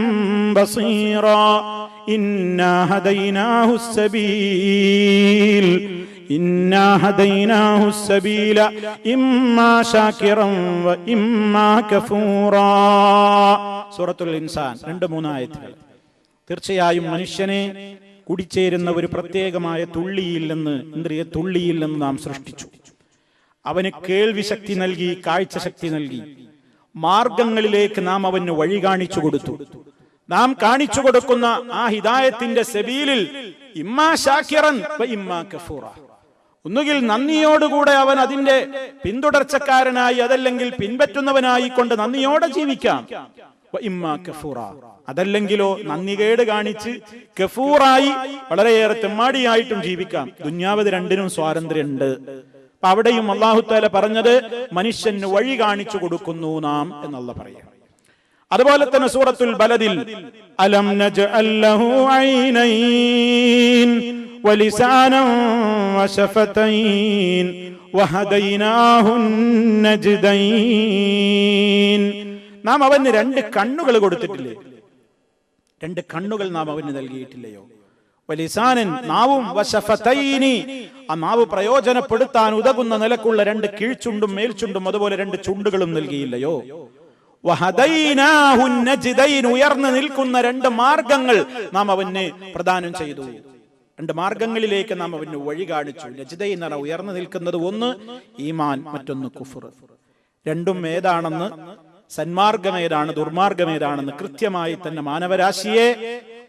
ബസീറാ ഇന്നാ ഹദൈനാഹു السبيل إما شاكرا وإما كفورا. സൂറത്തുൽ ഇൻസാൻ 2-3 ആയത്തുകൾ. തീർച്ചയായും മനുഷ്യനെ കുടിച്ചേരുന്ന ഒരു പ്രത്യേകമായ തുള്ളിയിൽ നിന്ന്, ഇന്ദ്രിയ തുള്ളിയിൽ നിന്ന് നാം സൃഷ്ടിച്ചു. അവന് കേൾവി ശക്തി നൽകി, കാഴ്ച ശക്തി നൽകി. മാർഗങ്ങളിലേക്ക് നാം അവന് വഴി കാണിച്ചു കൊടുത്തു. നാം കാണിച്ചു കൊടുക്കുന്ന ആ ഹിദായത്തിന്റെ സബീലിൽ ഇമ്മാ ഷാക്കിറൻ വ ഇമ്മാ കഫൂറ, ഒന്നുകിൽ നന്ദിയോടുകൂടെ അവൻ അതിന്റെ പിന്തുടർച്ചക്കാരനായി, അതല്ലെങ്കിൽ പിൻപറ്റുന്നവനായി കൊണ്ട് നന്ദിയോടെ ജീവിക്കാം. വ ഇമ്മാ കഫൂറ, അതല്ലെങ്കിലോ നന്ദികേട് കാണിച്ച് കഫൂറായി വളരെയേറെ തെമ്മാടിയായിട്ടും ജീവിക്കാം. ദുന്യാവത് രണ്ടിനും സ്വാതന്ത്ര്യമുണ്ട്. അപ്പൊ അവിടെയും അല്ലാഹു തആല പറഞ്ഞത് മനുഷ്യന് വഴി കാണിച്ചു കൊടുക്കുന്നു നാം എന്നുള്ള പറയാം. അതുപോലെ തന്നെ സൂറത്തുൽ ബലദിൽ അലം നജ്അൽ ലഹു ഐനൈൻ വലിസാനൻ വശഫതൈൻ വഹദൈനാഹു നജ്ദൈൻ, നാം അവന് 2 കണ്ണുകൾ കൊടുത്തിട്ടില്ലേ? 2 കണ്ണുകൾ നാം അവന് നൽകിയിട്ടില്ലയോ? വലിസാനൻ, നാവും, വശഫതൈനി, ആ നാവ് പ്രയോജനപ്പെടുത്താൻ ഉതകുന്ന നിലക്കുള്ള 2 കീഴ്ചുണ്ടും മേൽചുണ്ടും അതുപോലെ 2 ചുണ്ടുകളും നൽകിയില്ലയോ? വഹദൈനാഹു നജ്ദൈൻ, ഉയർന്നു നിൽക്കുന്ന 2 മാർഗങ്ങൾ നാം അവന് പ്രദാനം ചെയ്തു. 2 മാർഗങ്ങളിലേക്ക് നാം അവന് വഴി കാണിച്ചു. നജ്ദൈൻ എന്ന് പറഞ്ഞാൽ ഉയർന്നു നിൽക്കുന്നത്, ഒന്ന് ഈമാൻ, മറ്റൊന്ന് കുഫർ. രണ്ടും ഏതാണെന്ന്, സന്മാർഗം ഏതാണ്, ദുർമാർഗം ഏതാണെന്ന് കൃത്യമായി തന്നെ മാനവരാശിയെ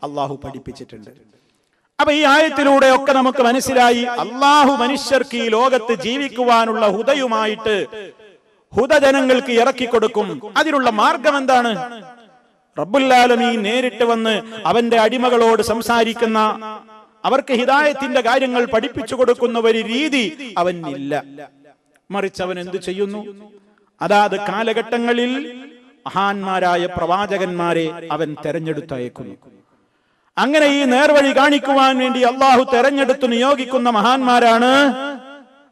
അള്ളാഹു പഠിപ്പിച്ചിട്ടുണ്ട്. അപ്പൊ ഈ ആയത്തിലൂടെ ഒക്കെ നമുക്ക് മനസ്സിലായി, അള്ളാഹു മനുഷ്യർക്ക് ഈ ലോകത്ത് ജീവിക്കുവാനുള്ള ഹുദയുമായിട്ട് ഹുദ ജനങ്ങൾക്ക് ഇറക്കിക്കൊടുക്കും. അതിനുള്ള മാർഗം എന്താണ്? റബ്ബുൽ ആലമീൻ നേരിട്ട് വന്ന് അവന്റെ അടിമകളോട് സംസാരിക്കുന്ന അവർക്ക് ഹിദായത്തിന്റെ കാര്യങ്ങൾ പഠിപ്പിച്ചു കൊടുക്കുന്ന ഒരു രീതി അവനില്ല. മറിച്ച് അവൻ എന്ത് ചെയ്യുന്നു? അതാത് കാലഘട്ടങ്ങളിൽ മഹാന്മാരായ പ്രവാചകന്മാരെ അവൻ തെരഞ്ഞെടുത്തയക്കുന്നു. അങ്ങനെ ഈ നേർവഴി കാണിക്കുവാൻ വേണ്ടി അള്ളാഹു തെരഞ്ഞെടുത്തു നിയോഗിക്കുന്ന മഹാന്മാരാണ്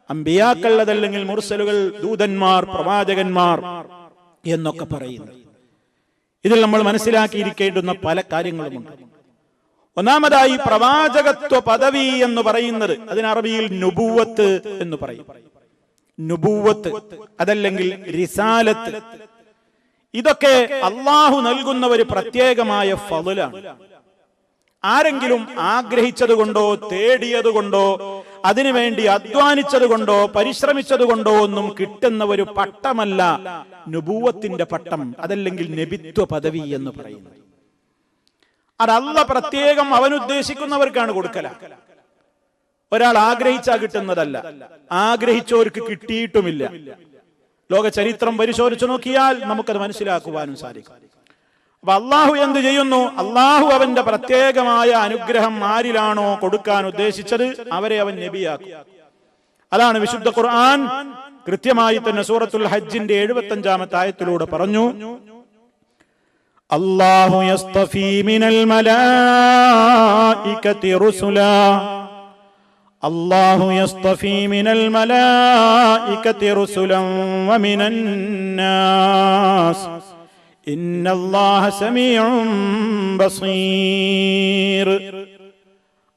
അമ്പിയാക്കൾ, അതല്ലെങ്കിൽ മുർസലുകൾ, ദൂതന്മാർ, പ്രവാചകന്മാർ എന്നൊക്കെ പറയുന്നത്. ഇതിൽ നമ്മൾ മനസ്സിലാക്കിയിരിക്കേണ്ടുന്ന പല കാര്യങ്ങളുമുണ്ട്. ഒന്നാമതായി പ്രവാചകത്വ പദവി എന്ന് പറയുന്നത്, അതിന് അറബിയിൽ നുബുവത്ത് എന്ന് പറയും. നുബുവത്ത് അതല്ലെങ്കിൽ റിസാലത്ത്, ഇതൊക്കെ അള്ളാഹു നൽകുന്ന ഒരു പ്രത്യേകമായ ഫളലാണ്. ആരെങ്കിലും ആഗ്രഹിച്ചതുകൊണ്ടോ തേടിയതുകൊണ്ടോ അതിനുവേണ്ടി അധ്വാനിച്ചതുകൊണ്ടോ പരിശ്രമിച്ചതുകൊണ്ടോ ഒന്നും കിട്ടുന്ന ഒരു പട്ടമല്ല നുബുവത്തിന്റെ പട്ടം, അതല്ലെങ്കിൽ നബിത്വ പദവി എന്ന് പറയുന്നത്. അത് അല്ലാഹു പ്രത്യേകം അവനുദ്ദേശിക്കുന്നവർക്കാണ് കൊടുക്കല. ഒരാൾ ആഗ്രഹിച്ചാ കിട്ടുന്നതല്ല, ആഗ്രഹിച്ചവർക്ക് കിട്ടിയിട്ടുമില്ല. ലോക ചരിത്രം പരിശോധിച്ചു നോക്കിയാൽ നമുക്കത് മനസ്സിലാക്കുവാനും സാധിക്കും. അപ്പൊ അള്ളാഹു എന്ത് ചെയ്യുന്നു? അള്ളാഹു അവന്റെ പ്രത്യേകമായ അനുഗ്രഹം ആരിലാണോ കൊടുക്കാൻ ഉദ്ദേശിച്ചത് അവരെ അവൻ നബിയാക്കും. അതാണ് വിശുദ്ധ ഖുർആൻ കൃത്യമായി തന്നെ സൂറത്തുൽ ഹജ്ജിന്റെ 75-ാമത്തെ ആയത്തിലൂടെ പറഞ്ഞു, അല്ലാഹു യസ്തഫീ മിനൽ മലായികതി റുസുലാ, അല്ലാഹു യസ്തഫീ മിനൽ മലായികതി റുസുലൻ വമിനൻ നാസ് ഇന്നല്ലാഹ സമീഉൻ ബസീർ.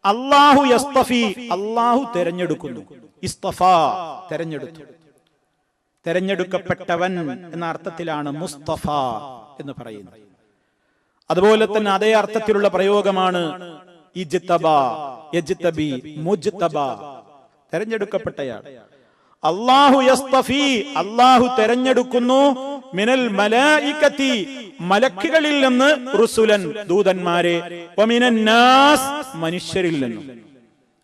അല്ലാഹു യസ്തഫീ, അല്ലാഹു തെരഞ്ഞെടുക്കുന്നു. ഇസ്തഫ, തെരഞ്ഞെടുത്തു. തെരഞ്ഞെടുക്കപ്പെട്ടവൻ എന്ന അർത്ഥത്തിലാണ് മുസ്തഫ എന്ന് പറയുന്നത്. അതുപോലെ തന്നെ അതേ അർത്ഥത്തിലുള്ള പ്രയോഗമാണ് ഇജ്തബ, യജ്തബി, മുജ്തബ, തെരഞ്ഞെടുക്കപ്പെട്ടയാൾ. അല്ലാഹു യസ്തഫി, അല്ലാഹു തെരഞ്ഞെടുക്കുന്നു, മിനൽ മലായികതി, മലക്കുകളിൽ നിന്ന്, റുസുലൻ, ദൂതന്മാരെ, വമിനൻ നാസ്, മനുഷ്യരിൽ നിന്നും.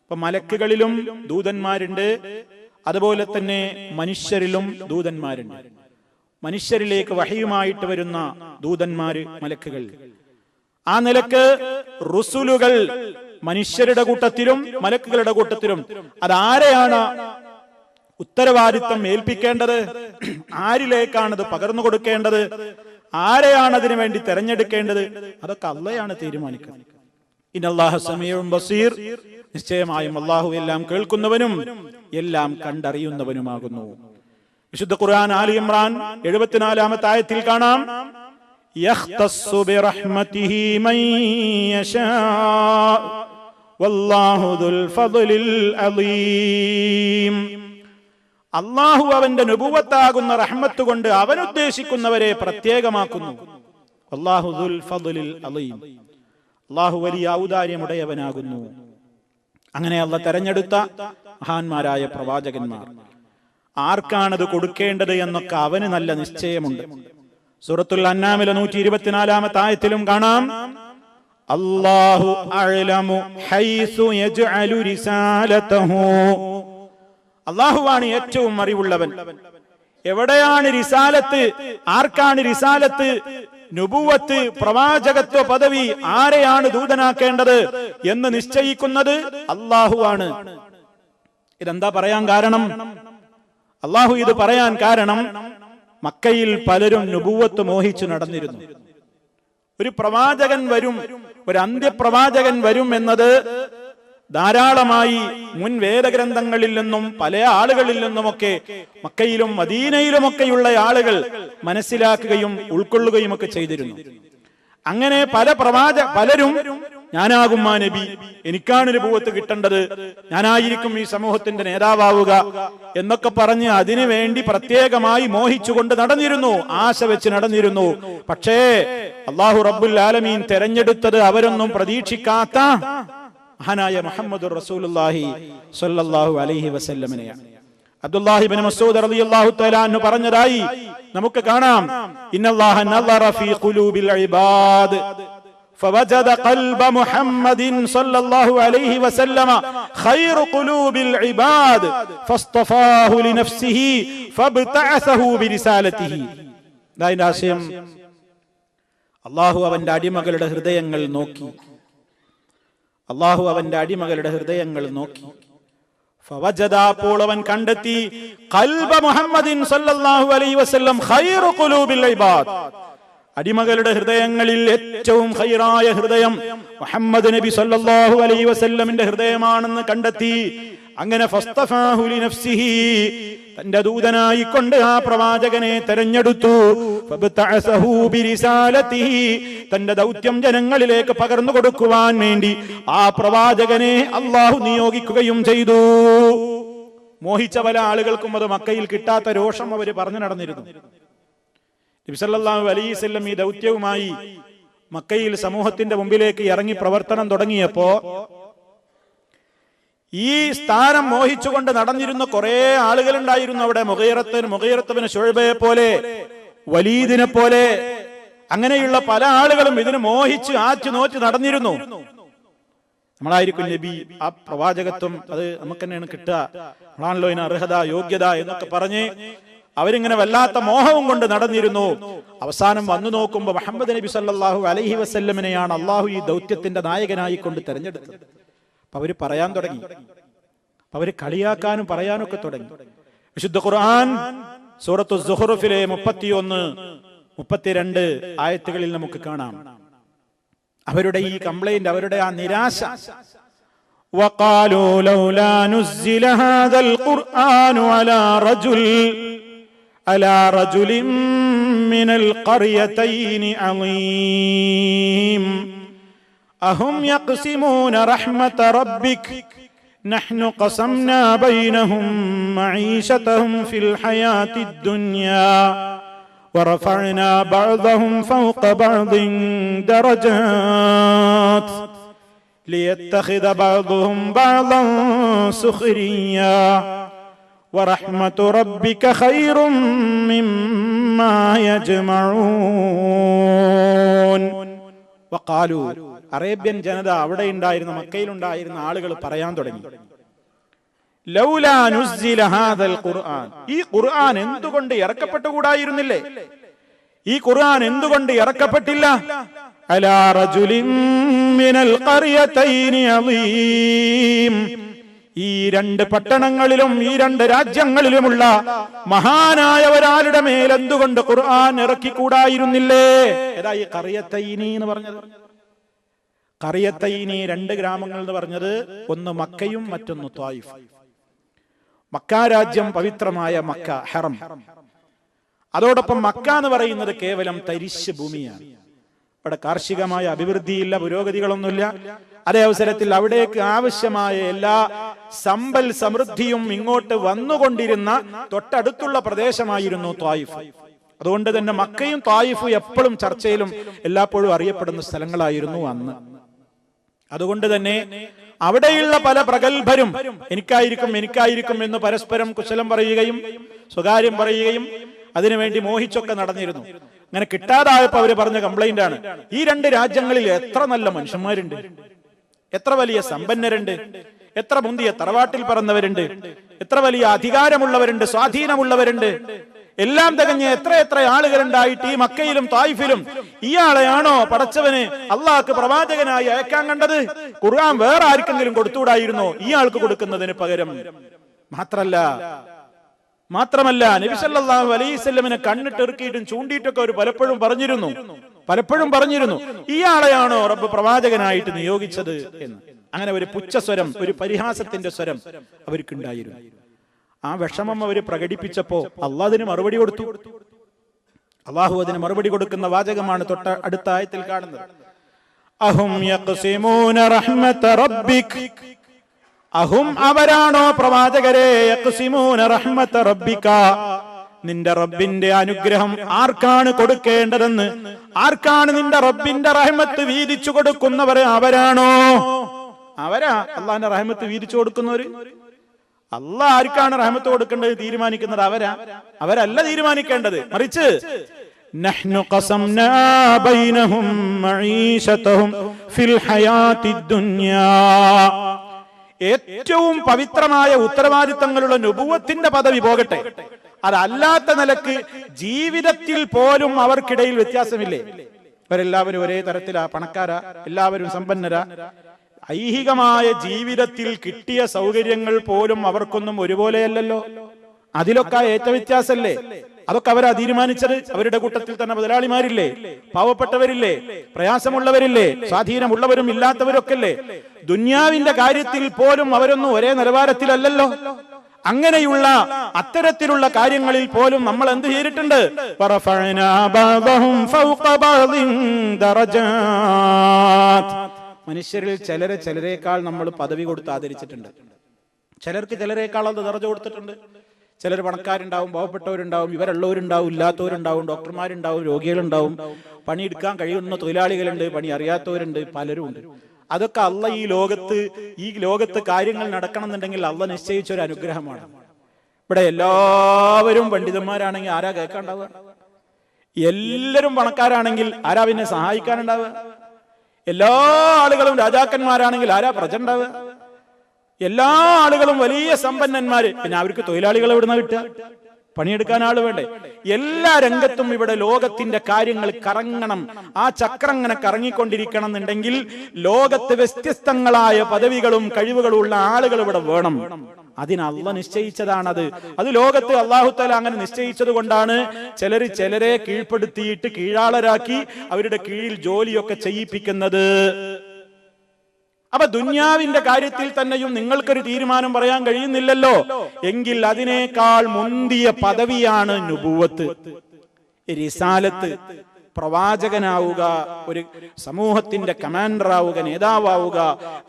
അപ്പൊ മലക്കുകളിലും ദൂതന്മാരുണ്ട്, അതുപോലെ തന്നെ മനുഷ്യരിലും ദൂതന്മാരുണ്ട്. മനുഷ്യരിലേക്ക് വഹയുമായിട്ട് വരുന്ന ദൂതന്മാര്, മലക്കുകൾ. ആ നിലക്ക് റുസുലുകൾ മനുഷ്യരുടെ കൂട്ടത്തിലും മലക്കുകളുടെ കൂട്ടത്തിലും. അതാരെയാണ് ഉത്തരവാദിത്തം ഏൽപ്പിക്കേണ്ടത്? ആരിലേക്കാണത് പകർന്നു കൊടുക്കേണ്ടത്? ആരെയാണ് അതിനു വേണ്ടി തെരഞ്ഞെടുക്കേണ്ടത്? അതൊക്കെ അള്ളയാണ് തീരുമാനിക്കുന്നത്. ഇന്നല്ലാഹ സമീഉൻ ബസീർ, നിശ്ചയമായും അള്ളാഹു എല്ലാം കേൾക്കുന്നവനും എല്ലാം കണ്ടറിയുന്നവനുമാകുന്നു. വിശുദ്ധ ഖുർആൻ ആലി ഇംറാൻ 74-ാമത്തെ ആയത്തിൽ കാണാം, യഖ്തസ്സു ബിറഹ്മതിഹി മൻ യശാ വല്ലാഹു ദുൽ ഫദ്ലിൽ അളീം. അല്ലാഹു അവന്റെ നുബുവത്താകുന്ന റഹ്മത്ത് കൊണ്ട് അവനുദ്ദേശിക്കുന്നവരെ പ്രത്യേകമാക്കുന്നു. വല്ലാഹു ദുൽ ഫദ്ലിൽ അളീം, അല്ലാഹു വലിയ ഔദാര്യമുടയവനാകുന്നു. അങ്ങനെ അല്ലാഹു തെരഞ്ഞെടുത്ത മഹാന്മാരായ പ്രവാചകന്മാർ, ആർക്കാണത് കൊടുക്കേണ്ടത് എന്നൊക്കെ അവന് നല്ല നിശ്ചയമുണ്ട്. സൂറത്തുൽ അൻആമിലെ 124-ാമത്തെ ആയത്തിലും കാണാം, അല്ലാഹു അഅലമു ഹൈസു യജ്അലു റിസാലതഹു. അല്ലാഹുവാണ് ഏറ്റവും അറിവുള്ളവൻ. എവിടെയാണ് റിസാലത്ത്, ആർക്കാണ് റിസാലത്ത്, നുബുവത്ത്, പ്രവാചകത്വ പദവി, ആരെയാണ് ദൂതനാക്കേണ്ടത് എന്ന് നിശ്ചയിക്കുന്നത് അല്ലാഹുവാണ്. ഇതെന്താ പറയാൻ കാരണം? അല്ലാഹു ഇത് പറയാൻ കാരണം, മക്കയിൽ പലരും നുബുവത്ത് മോഹിച്ചു നടന്നിരുന്നു. ഒരു പ്രവാചകൻ വരും, ഒരു അന്ത്യപ്രവാചകൻ വരും എന്നത് ധാരാളമായി മുൻ വേദഗ്രന്ഥങ്ങളിൽ നിന്നും പല ആളുകളിൽ നിന്നുമൊക്കെ മക്കയിലും മദീനയിലുമൊക്കെയുള്ള ആളുകൾ മനസ്സിലാക്കുകയും ഉൾക്കൊള്ളുകയും ഒക്കെ ചെയ്തിരുന്നു. അങ്ങനെ പലരും ഞാനാകും ആ നബി, എനിക്കാണ് നുബുവത്ത് കിട്ടേണ്ടത്, ഞാനായിരിക്കും ഈ സമൂഹത്തിന്റെ നേതാവാവുക എന്നൊക്കെ പറഞ്ഞ് അതിനു വേണ്ടി പ്രത്യേകമായി മോഹിച്ചുകൊണ്ട് നടന്നിരുന്നു, ആശ വെച്ച് നടന്നിരുന്നു. പക്ഷേ അല്ലാഹു റബ്ബുൽ ആലമീൻ തെരഞ്ഞെടുത്തത് അവരൊന്നും പ്രതീക്ഷിക്കാത്ത മഹാനായ മുഹമ്മദുർ റസൂലുള്ളാഹി സ്വല്ലല്ലാഹു അലൈഹി വസല്ലമനെയാണ്. അബ്ദുല്ലാഹി ഇബ്നു മസ്ഊദ് റളിയല്ലാഹു തആല അൻഹു പറഞ്ഞതായി നമുക്ക് കാണാം, ഇന്നല്ലാഹ നളറ ഫീ ഖുലൂബിൽ ഇബാദ് فوجد قلب محمد صلى الله عليه وسلم خير قلوب العباد فاصطفاه لنفسه فابتعثه برسالته. ദായിന്റെ ആശയം, അല്ലാഹു അവന്റെ അടിമകളുടെ ഹൃദയങ്ങൾ നോക്കി, അള്ളാഹു അവന്റെ അടിമകളുടെ ഹൃദയങ്ങൾ നോക്കി. ഫവജദ, അപ്പോൾ അവൻ കണ്ടെത്തി, ഖൽബ മുഹമ്മദിൻ സല്ലല്ലാഹു അലൈഹി വസല്ലം ഖൈറു ഖുലൂബിൽ ഇബാദ്, അടിമകളുടെ ഹൃദയങ്ങളിൽ ഏറ്റവും ഖൈറായ ഹൃദയം മുഹമ്മദ് നബി സല്ലല്ലാഹു അലൈഹി വസല്ലമിന്റെ ഹൃദയമാണെന്ന് കണ്ടെത്തി. അങ്ങനെ ഫസ്തഫാഹു ലിനഫ്സിഹി, തന്റെ ദൂതനായി കൊണ്ട് ആ പ്രവാചകനെ തെരഞ്ഞെടുത്തു. ഫബ്തഅസഹു ബിരിസാലതിഹി, തന്റെ ദൗത്യം ജനങ്ങളിലേക്ക് പകർന്നു കൊടുക്കുവാൻ വേണ്ടി ആ പ്രവാചകനെ അല്ലാഹു നിയോഗിക്കുകയും ചെയ്തു. മോഹിച്ച പല ആളുകൾക്കും അത് മക്കയിൽ കിട്ടാത്ത രോഷം അവർ പറഞ്ഞു നടന്നിരുന്നു. നബി സല്ലല്ലാഹു അലൈഹി വസല്ലം ഈ ദൗത്യവുമായി മക്കയിൽ സമൂഹത്തിന്റെ മുമ്പിലേക്ക് ഇറങ്ങി പ്രവർത്തനം തുടങ്ങിയപ്പോ ഈ സ്ഥാനം മോഹിച്ചുകൊണ്ട് നടന്നിരുന്ന കുറെ ആളുകളുണ്ടായിരുന്നു അവിടെ. മുഗീറത്തുബ്നു ശുഅബയെ പോലെ, വലീദിനെ പോലെ, അങ്ങനെയുള്ള പല ആളുകളും ഇതിന് മോഹിച്ച് ആച്ചു നോറ്റ് നടന്നിരുന്നു. നമ്മളായിരിക്കും നബി, ആ പ്രവാചകത്വം അത് നമുക്ക് തന്നെയാണ് കിട്ടുക, നമ്മളാണല്ലോ ഇതിന് അർഹത, യോഗ്യത എന്നൊക്കെ പറഞ്ഞ് അവരിങ്ങനെ വല്ലാത്ത മോഹവും കൊണ്ട് നടന്നിരുന്നു. അവസാനം വന്നു നോക്കുമ്പോൾ മുഹമ്മദ് നബി സല്ലല്ലാഹു അലൈഹി വസല്ലമിനെയാണ് അള്ളാഹു ഈ ദൗത്യത്തിന്റെ നായകനായി കൊണ്ട് തെരഞ്ഞെടുത്തത്. അപ്പൊ അവര് പറയാൻ തുടങ്ങി, അവര് കളിയാക്കാനും പറയാനൊക്കെ തുടങ്ങി. വിശുദ്ധ ഖുർആൻ സൂറത്തു സുഖ്റുഫിലെ 31, 32 ആയത്തുകളിൽ നമുക്ക് കാണാം അവരുടെ ഈ കംപ്ലൈന്റ്, അവരുടെ ആ നിരാശ. വഖാലൂ ലൗലാ നുസ്സില ഹാദൽ ഖുർആനു അലാ റജുലിൻ മിനൽ ഖർയതൈനി അളീം അഹും യഖ്സിമൂന റഹ്മത റബ്ബിക നഹ്നു ഖസംനാ ബൈനഹും മഈശതഹും ഫിൽ ഹയാത്തിദ് ദുനിയാ വറഫഅനാ ബഅദഹും ഫൗഖ ബഅദിൻ ദറജാത് ലിയത്തഖിദ ബഅദുഹും ബഅദൻ സുഖ്രിയാ വറഹ്മതു റബ്ബിക ഖൈറും മിമ്മാ യജ്മഊൻ. വഖാലു, അറേബ്യൻ ജനത, അവിടെ ഉണ്ടായിരുന്ന മക്കയിലുണ്ടായിരുന്ന ആളുകൾ പറയാൻ തുടങ്ങി, ലൗലാ നുസ്സില ഹാദൽ ഖുർആൻ, ഈ ഖുർആൻ എന്തുകൊണ്ട് ഇറക്കപ്പെട്ടുകൂടായിരുന്നില്ലേ? ഈ ഖുർആൻ എന്തുകൊണ്ട് ഇറക്കപ്പെട്ടില്ല? അലാ റജുലിൻ മിനൽ ഖർയതൈനി അളീം, ഈ രണ്ട് പട്ടണങ്ങളിലും ഈ രണ്ട് രാജ്യങ്ങളിലുമുള്ള മഹാനായ ഒരാളുടെ മേൽ എന്തുകൊണ്ട് ഖുർആൻ ഇറക്കിക്കൂടായിരുന്നില്ലേ? ഏതാ ഈ ഖർയതൈനി എന്ന് പറഞ്ഞത്? ഖർയതൈനി, രണ്ട് ഗ്രാമങ്ങൾ എന്ന് പറഞ്ഞത്, ഒന്ന് മക്കയും മറ്റൊന്ന് ത്വായിഫ്. മക്ക രാജ്യം, പവിത്രമായ മക്ക, ഹറം. അതോടൊപ്പം മക്ക എന്ന് പറയുന്നത് കേവലം തരിശ് ഭൂമിയാണ്. അവിടെ കാർഷികമായ അഭിവൃദ്ധിയില്ല, പുരോഗതികളൊന്നുമില്ല. അതേ അവസരത്തിൽ അവിടേക്ക് ആവശ്യമായ എല്ലാ സമ്പൽ സമൃദ്ധിയും ഇങ്ങോട്ട് വന്നുകൊണ്ടിരുന്ന തൊട്ടടുത്തുള്ള പ്രദേശമായിരുന്നു ത്വായിഫ്. അതുകൊണ്ട് തന്നെ മക്കയും ത്വായിഫും എപ്പോഴും ചർച്ചയിലും എല്ലായ്പ്പോഴും അറിയപ്പെടുന്ന സ്ഥലങ്ങളായിരുന്നു അന്ന്. അതുകൊണ്ട് തന്നെ അവിടെയുള്ള പല പ്രഗത്ഭരും എനിക്കായിരിക്കും എന്ന് പരസ്പരം കുശലം പറയുകയും സ്വകാര്യം പറയുകയും അതിനുവേണ്ടി മോഹിച്ചൊക്കെ നടന്നിരുന്നു. അങ്ങനെ കിട്ടാതായപ്പോ അവര് പറഞ്ഞ കംപ്ലൈന്റ് ആണ്, ഈ രണ്ട് രാജ്യങ്ങളിൽ എത്ര നല്ല മനുഷ്യന്മാരുണ്ട്, എത്ര വലിയ സമ്പന്നരുണ്ട്, എത്ര മുന്തിയ തറവാട്ടിൽ പറന്നവരുണ്ട്, എത്ര വലിയ അധികാരമുള്ളവരുണ്ട്, സ്വാധീനമുള്ളവരുണ്ട്, എല്ലാം തികഞ്ഞ് എത്ര ആളുകളുണ്ടായിട്ട് ഈ മക്കയിലും തായിഫിലും ഇയാളെയാണോ പടച്ചവന് അള്ളാഹ്ക്ക് പ്രവാചകനായി അയക്കാൻ കണ്ടത്? ഖുർആൻ വേറെ ആർക്കെങ്കിലും കൊടുത്തുകൂടായിരുന്നോ ഇയാൾക്ക് കൊടുക്കുന്നതിന് പകരം? മാത്രമല്ല നബി സല്ലല്ലാഹു അലൈഹി വസല്ലമിനെ കണ്ണിട്ടിറക്കിയിട്ടും ചൂണ്ടിയിട്ടൊക്കെ അവർ പലപ്പോഴും പറഞ്ഞിരുന്നു ഇയാളെയാണോ റബ്ബ് പ്രവാചകനായിട്ട് നിയോഗിച്ചത് എന്ന്. അങ്ങനെ ഒരു പുച്ഛസ്വരം, ഒരു പരിഹാസത്തിന്റെ സ്വരം അവർക്കുണ്ടായിരുന്നു. ആ വിഷമം അവർ പ്രകടിപ്പിച്ചപ്പോ അള്ളാഹു അതിന് മറുപടി കൊടുത്തു. അള്ളാഹു അതിന് മറുപടി കൊടുക്കുന്ന വാചകമാണ് തൊട്ട അടുത്ത ആയത്തിൽ കാണുന്നത്. അഹും യഖ്സിമൂന റഹ്മത റബ്ബിക, അഹും അവരാണോ പ്രവാചകരെ, യഖ്സിമൂന റഹ്മത റബ്ബിക, നിന്റെ റബ്ബിന്റെ അനുഗ്രഹം ആർക്കാണ് കൊടുക്കേണ്ടതെന്ന്, ആർക്കാണ് നിന്റെ റബ്ബിന്റെ റഹ്മത്ത് വീതിച്ചു കൊടുക്കുന്നവർ അവരാണോ? അവരാ അള്ളാഹിന്റെ റഹ്മത്ത് വീതിച്ചു കൊടുക്കുന്നവര്. അള്ളാഹ് ആർക്കാണ് റഹ്മത്ത് കൊടുക്കേണ്ടത് തീരുമാനിക്കുന്നത് അവരല്ല തീരുമാനിക്കേണ്ടത്, മറിച്ച് നഹ്നു ഖസംനാ ബൈനഹും മഈശതഹും ഫിൽ ഹയാത്തിദ് ദുനിയാ, ഏറ്റവും പവിത്രമായ ഉത്തരവാദിത്തങ്ങളുള്ള നുബുവത്തിന്റെ പദവി പോകട്ടെ, അതല്ലാത്ത നിലക്ക് ജീവിതത്തിൽ പോലും അവർക്കിടയിൽ വ്യത്യാസമില്ലേ? അവരെല്ലാവരും ഒരേ തരത്തിലാ, പണക്കാരാ, എല്ലാവരും സമ്പന്നരാ, ഐഹികമായ ജീവിതത്തിൽ കിട്ടിയ സൗകര്യങ്ങൾ പോലും അവർക്കൊന്നും ഒരുപോലെയല്ലല്ലോ. അതിലൊക്കെ ഏറ്റ വ്യത്യാസമല്ലേ? അതൊക്കെ അവരാ തീരുമാനിച്ചത്. അവരുടെ കൂട്ടത്തിൽ തന്നെ മുതലാളിമാരില്ലേ, പാവപ്പെട്ടവരില്ലേ, പ്രയാസമുള്ളവരില്ലേ, സ്വാധീനമുള്ളവരും ഇല്ലാത്തവരൊക്കെ അല്ലേ? ദുന്യാവിന്റെ കാര്യത്തിൽ പോലും അവരൊന്നും ഒരേ നിലവാരത്തിലല്ലല്ലോ. അങ്ങനെയുള്ള അത്തരത്തിലുള്ള കാര്യങ്ങളിൽ പോലും നമ്മൾ എന്ത് ചെയ്തിട്ടുണ്ട്? മനുഷ്യരിൽ ചിലരേക്കാൾ നമ്മൾ പദവി കൊടുത്ത് ആദരിച്ചിട്ടുണ്ട്. ചിലർക്ക് ചിലരേക്കാൾ അത് ദർജ കൊടുത്തിട്ടുണ്ട്. ചിലർ പണക്കാരുണ്ടാവും, പാവപ്പെട്ടവരുണ്ടാവും, ഇവരുള്ളവരുണ്ടാവും, ഇല്ലാത്തവരുണ്ടാവും, ഡോക്ടർമാരുണ്ടാവും, രോഗികളുണ്ടാവും, പണിയെടുക്കാൻ കഴിയുന്ന തൊഴിലാളികളുണ്ട്, പണി അറിയാത്തവരുണ്ട്, പലരും ഉണ്ട്. അതൊക്കെ അള്ള ഈ ലോകത്ത് കാര്യങ്ങൾ നടക്കണം എന്നുണ്ടെങ്കിൽ അള്ള നിശ്ചയിച്ച ഒരു അനുഗ്രഹമാണ്. ഇവിടെ എല്ലാവരും പണ്ഡിതന്മാരാണെങ്കിൽ ആരാ കേൾക്കാണ്ടാവുക? എല്ലാവരും പണക്കാരാണെങ്കിൽ ആരാ പിന്നെ സഹായിക്കാനുണ്ടാവുക? എല്ലാ ആളുകളും രാജാക്കന്മാരാണെങ്കിൽ ആരാ പ്രജ ഉണ്ടാവുക? എല്ലാ ആളുകളും വലിയ സമ്പന്നന്മാര്, പിന്നെ അവർക്ക് തൊഴിലാളികൾ എവിടുന്ന കിട്ടുക? പണിയെടുക്കാൻ ആള് വേണ്ടേ? എല്ലാ രംഗത്തും ഇവിടെ ലോകത്തിന്റെ കാര്യങ്ങൾ കറങ്ങണം. ആ ചക്രം ഇങ്ങനെ കറങ്ങിക്കൊണ്ടിരിക്കണം എന്നുണ്ടെങ്കിൽ ലോകത്ത് വ്യത്യസ്തങ്ങളായ പദവികളും കഴിവുകളും ഉള്ള ആളുകൾ ഇവിടെ വേണം. അതിന് അള്ളാഹ് നിശ്ചയിച്ചതാണത്. അത് ലോകത്ത് അല്ലാഹു തആല അങ്ങനെ നിശ്ചയിച്ചത് കൊണ്ടാണ് ചിലരെ കീഴ്പ്പെടുത്തിയിട്ട് കീഴാളരാക്കി അവരുടെ കീഴിൽ ജോലിയൊക്കെ ചെയ്യിപ്പിക്കുന്നത്. അപ്പൊ ദുന്യാവിന്റെ കാര്യത്തിൽ തന്നെയും നിങ്ങൾക്കൊരു തീരുമാനം പറയാൻ കഴിയുന്നില്ലല്ലോ. എങ്കിൽ അതിനേക്കാൾ മുന്തിയ പദവിയാണ് നുബുവത്ത്, റിസാലത്ത്. പ്രവാചകനാവുക, ഒരു സമൂഹത്തിന്റെ കമാൻഡർ ആവുക, നേതാവാവുക,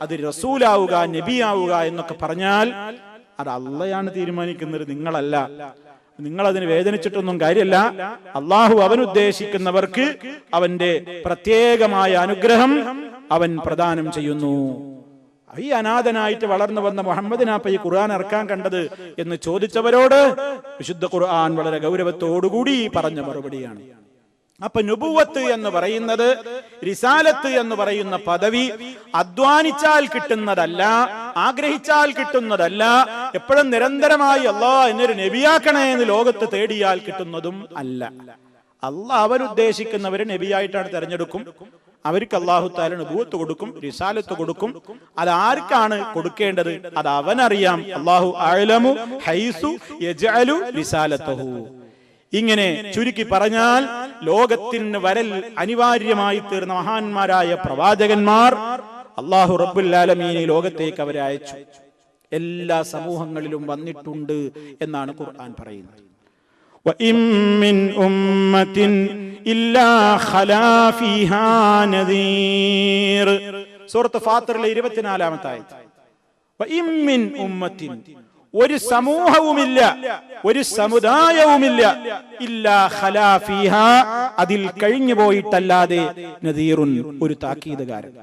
അത് റസൂലാവുക, നബിയാവുക എന്നൊക്കെ പറഞ്ഞാൽ അത് അള്ളയാണ് തീരുമാനിക്കുന്നത്, നിങ്ങളല്ല. നിങ്ങൾ അതിന് വേദനിച്ചിട്ടൊന്നും കാര്യമല്ല. അള്ളാഹു അവനുദ്ദേശിക്കുന്നവർക്ക് അവന്റെ പ്രത്യേകമായ അനുഗ്രഹം അവൻ പ്രദാനം ചെയ്യുന്നു. ഈ അനാഥനായിട്ട് വളർന്നു വന്ന മുഹമ്മദിനാപ്പ ഈ ഖുർആൻ ഇറക്കാൻ കണ്ടത് എന്ന് ചോദിച്ചവരോട് വിശുദ്ധ ഖുർആൻ വളരെ ഗൗരവത്തോടുകൂടി പറഞ്ഞ മറുപടിയാണ്. അപ്പൊ നുബുവത്ത് എന്ന് പറയുന്നത്, റിസാലത്ത് എന്ന് പറയുന്ന പദവി അധ്വാനിച്ചാൽ കിട്ടുന്നതല്ല, ആഗ്രഹിച്ചാൽ കിട്ടുന്നതല്ല, എപ്പോഴും നിരന്തരമായി അല്ലാഹ് എന്നൊരു നബിയാക്കണേ എന്ന് ലോകത്ത് തേടിയാൽ കിട്ടുന്നതും അല്ല. അല്ലാഹ് അവരുദ്ദേശിക്കുന്നവരെ നബിയായിട്ടാണ് തെരഞ്ഞെടുക്കും. അവർക്ക് അല്ലാഹു തആല നുബുവത്ത് കൊടുക്കും, റിസാലത്ത് കൊടുക്കും. അത് ആർക്കാണ് കൊടുക്കേണ്ടത് അത് അവനറിയാം. അല്ലാഹു അഅലമു ഹൈസു യജ്അലു റിസാലതഹു. ഇങ്ങനെ ചുരുക്കി പറഞ്ഞാൽ ലോകത്തിന് വരൽ അനിവാര്യമായി തീർന്ന മഹാന്മാരായ പ്രവാചകന്മാർ അല്ലാഹു റബ്ബുൽ ആലമീൻ ലോകത്തേക്ക് അവരെ അയച്ചു. എല്ലാ സമൂഹങ്ങളിലും വന്നിട്ടുണ്ട് എന്നാണ് ഖുർആൻ പറയുന്നത്. وَإِن مِّنْ أُمَّةٍ إِلَّا خَلَا فِيهَا نَذِيرٌ. സൂറത്ത് ഫാത്തിറിലെ 24-ാമത്തെ ആയത്ത്. وَإِن مِّنْ أُمَّةٍ, ഒരു സമൂഹവുമില്ല, ഒരു സമുദായവുമില്ല, ഇല്ലാ ഖലാ ഫീഹാ, അതിൽ കഴിഞ്ഞു പോയിട്ടല്ലാതെ, നദീറുൻ, ഒരു താക്കീതുകാരൻ.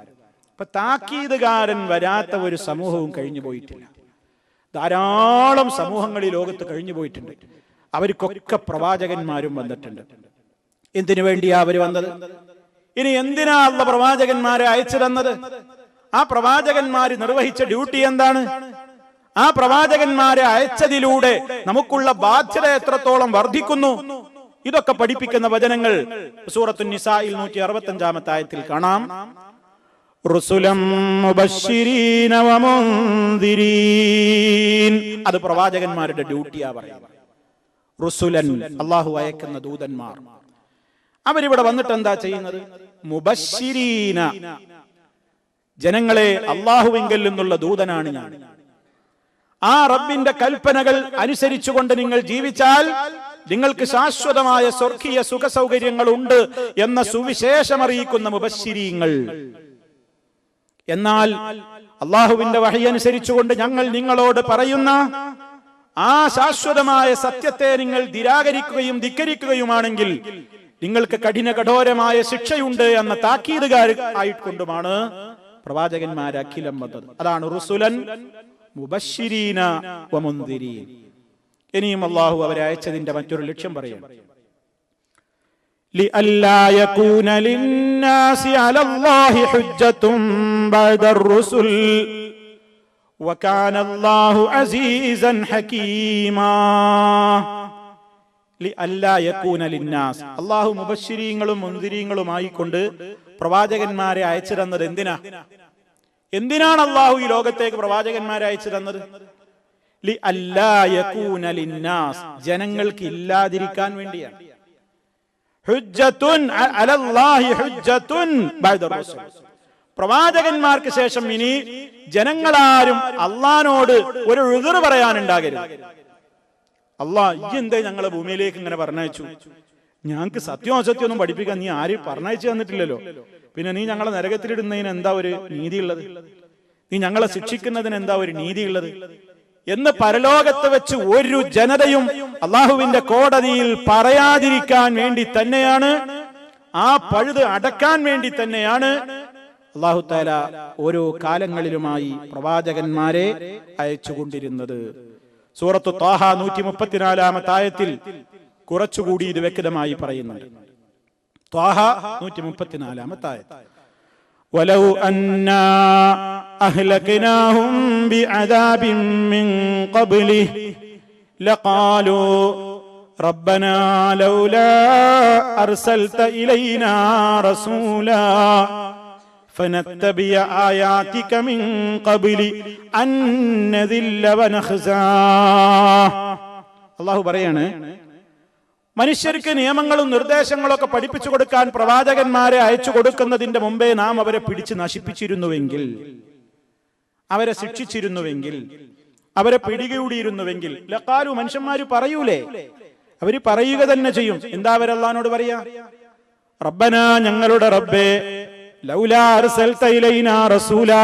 അപ്പൊ താക്കീതുകാരൻ വരാത്ത ഒരു സമൂഹവും കഴിഞ്ഞു പോയിട്ടില്ല. ധാരാളം സമൂഹങ്ങൾ ഈ ലോകത്ത് കഴിഞ്ഞു പോയിട്ടുണ്ട്. അവർക്കൊക്കെ പ്രവാചകന്മാരും വന്നിട്ടുണ്ട്. എന്തിനു വേണ്ടിയാ അവര് വന്നത്? ഇനി എന്തിനാ അല്ലാഹ് പ്രവാചകന്മാരെ അയച്ചു തന്നത്? ആ പ്രവാചകന്മാര് നിർവഹിച്ച ഡ്യൂട്ടി എന്താണ്? ആ പ്രവാചകന്മാരെ അയച്ചതിലൂടെ നമുക്കുള്ള ബാധ്യത എത്രത്തോളം വർദ്ധിക്കുന്നു? ഇതൊക്കെ പഠിപ്പിക്കുന്ന വചനങ്ങൾ സൂറത്തുൻ നിസായിൽ 165-ാമത്തെ ആയത്തിൽ കാണാം. റുസുലം മുബശ്ശിരീന വമുൻദിരീൻ. അത് പ്രവാചകന്മാരുടെ ഡ്യൂട്ടിയാ പറയുന്നത്. റുസുലൻ, അല്ലാഹു അയക്കുന്ന ദൂതന്മാർ. അവരിവിടെ വന്നിട്ട് എന്താ ചെയ്യുന്നത്? മുബശ്ശിരീന, ജനങ്ങളെ അല്ലാഹുവിങ്കൽ നിന്നുള്ള ദൂതനാണ് ഞാൻ. ആ റബ്ബിന്റെ കൽപ്പനകൾ അനുസരിച്ചുകൊണ്ട് നിങ്ങൾ ജീവിച്ചാൽ നിങ്ങൾക്ക് ശാശ്വതമായ സ്വർഗീയ സുഖ സൗകര്യങ്ങൾ ഉണ്ട് എന്ന സുവിശേഷം അറിയിക്കുന്ന മുബശ്ശിരീങ്ങൾ. എന്നാൽ അല്ലാഹുവിന്റെ വഹി അനുസരിച്ചുകൊണ്ട് ഞങ്ങൾ നിങ്ങളോട് പറയുന്ന ആ ശാശ്വതമായ സത്യത്തെ നിങ്ങൾ നിരാകരിക്കുകയും ധിക്കരിക്കുകയുമാണെങ്കിൽ നിങ്ങൾക്ക് കഠോരമായ ശിക്ഷയുണ്ട് എന്ന താക്കീതുകാർ ആയിക്കൊണ്ടുമാണ് പ്രവാചകന്മാരെ അഖിലം വന്നത്. അതാണ് റുസുലൻ മുബശ്ശിരീന വമുൻദിരീൻ. ഇനിയും അല്ലാഹു അവരെ അയച്ചതിന്റെ മറ്റൊരു ലക്ഷ്യം പറയുന്നു. لئلا يكون للناس على الله حجة بعد الرسل وكان الله عزيزا حكيما. لئلا يكون للناس, അല്ലാഹു മുബശ്ശിരീങ്ങളും മുൻദിരീങ്ങളുമായി കൊണ്ട് പ്രവാചകന്മാരെ അയച്ചു തന്നത് എന്തിനാ? എന്തിനാണ് അള്ളാഹു ഈ ലോകത്തേക്ക് പ്രവാചകന്മാരെ അയച്ചു തന്നത്? ലി അല്ലാ യകൂന ലിന്നാസ്, ജനങ്ങൾക്ക് ഇല്ലാതിരിക്കാൻ വേണ്ടിയാണ്. ഹുജ്ജത്തുൻ അലല്ലാഹി ഹുജ്ജത്തുൻ ബഅദ റസൂൽ, പ്രവാചകന്മാർക്ക് ശേഷം ഇനി ജനങ്ങളാരും അള്ളാഹിനോട് ഒരു ഉദ്ർ പറയാനുണ്ടാകരുത്. അള്ളാഹ് ഈ എന്തേ ഞങ്ങളെ ഭൂമിയിലേക്ക് ഇങ്ങനെ പറഞ്ഞയച്ചു? ഞങ്ങൾക്ക് സത്യം അസത്യം ഒന്നും പഠിപ്പിക്കാൻ നീ ആരും പറഞ്ഞയച്ചു തന്നിട്ടില്ലല്ലോ. പിന്നെ നീ ഞങ്ങളെ നരകത്തിലിടുന്നതിന് എന്താ ഒരു നീതിയുള്ളത്? നീ ഞങ്ങളെ ശിക്ഷിക്കുന്നതിന് എന്താ ഒരു നീതിയുള്ളത് എന്ന് പരലോകത്ത് വെച്ച് ഒരു ജനതയും അള്ളാഹുവിന്റെ കോടതിയിൽ പറയാതിരിക്കാൻ വേണ്ടി തന്നെയാണ്, ആ പഴുത് അടക്കാൻ വേണ്ടി തന്നെയാണ് അല്ലാഹു തആല ഓരോ കാലങ്ങളിലുമായി പ്രവാചകന്മാരെ അയച്ചുകൊണ്ടിരുന്നത്. സൂറത്തു ത്വാഹ 134-ാമത്തെ ആയത്തിൽ കുറച്ചുകൂടി ഇത് വ്യക്തമായി പറയുന്നുണ്ട്. ത്വാഹ 134-ാമത്തെ ആയത്ത്, വലൗ അന്നാ അഹ്ലക്നാഹും ബിഅദാബിൻ മിൻ ഖബ്ലിഹി ലഖാലൂ റബ്ബനാ ലൗലാ അർസൽത ഇലൈനാ റസൂലാ ഫനത്തബിയ ആയാതിക മിൻ ഖബ്ലി അൻ നദില്ല വനഖ്സാ. അല്ലാഹു പറയാണ്, മനുഷ്യർക്ക് നിയമങ്ങളും നിർദ്ദേശങ്ങളും ഒക്കെ പഠിപ്പിച്ചു കൊടുക്കാൻ പ്രവാചകന്മാരെ അയച്ചു കൊടുക്കുന്നതിന്റെ മുമ്പേ നാം അവരെ പിടിച്ച് നശിപ്പിച്ചിരുന്നുവെങ്കിൽ, അവരെ ശിക്ഷിച്ചിരുന്നുവെങ്കിൽ, അവരെ പിടികൂടിയിരുന്നുവെങ്കിൽ, ലഖാലു, മനുഷ്യന്മാര് പറയൂലേ, അവര് പറയുക തന്നെ ചെയ്യും. എന്താ അവരല്ലാഹുവിനോട് പറയാ? റബ്ബനാ, ഞങ്ങളുടെ റബ്ബേ, ലൗലാ അർസൽത ഇലൈനാ റസൂലാ,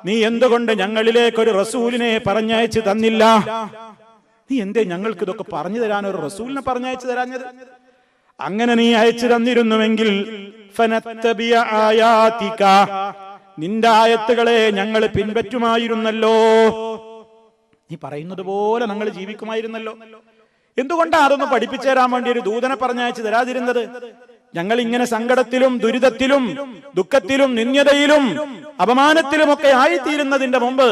നീ എന്തുകൊണ്ട് ഞങ്ങളിലേക്ക് ഒരു റസൂലിനെ പറഞ്ഞയച്ചു തന്നില്ല? നീ എന്തേ ഞങ്ങൾക്ക് ഇതൊക്കെ പറഞ്ഞു തരാൻ ഒരു റസൂലിനെ പറഞ്ഞയച്ചു തരാഞ്ഞത്? അങ്ങനെ നീ അയച്ചു തന്നിരുന്നുവെങ്കിൽ ഫനത്തബിയ ആയാതിക, നിന്റെ ആയത്തുകളെ ഞങ്ങൾ പിൻപറ്റുമായിരുന്നല്ലോ. നീ പറയുന്നത് പോലെ ഞങ്ങൾ ജീവിക്കുമായിരുന്നല്ലോ. എന്തുകൊണ്ടാണ് അതൊന്ന് പഠിപ്പിച്ചു തരാൻ വേണ്ടി ഒരു ദൂതനെ പറഞ്ഞയച്ചു തരാതിരുന്നത്? ഞങ്ങൾ ഇങ്ങനെ സങ്കടത്തിലും ദുരിതത്തിലും ദുഃഖത്തിലും നിന്ദ്യതയിലും അപമാനത്തിലുമൊക്കെ ആയിത്തീരുന്നതിന്റെ മുമ്പ്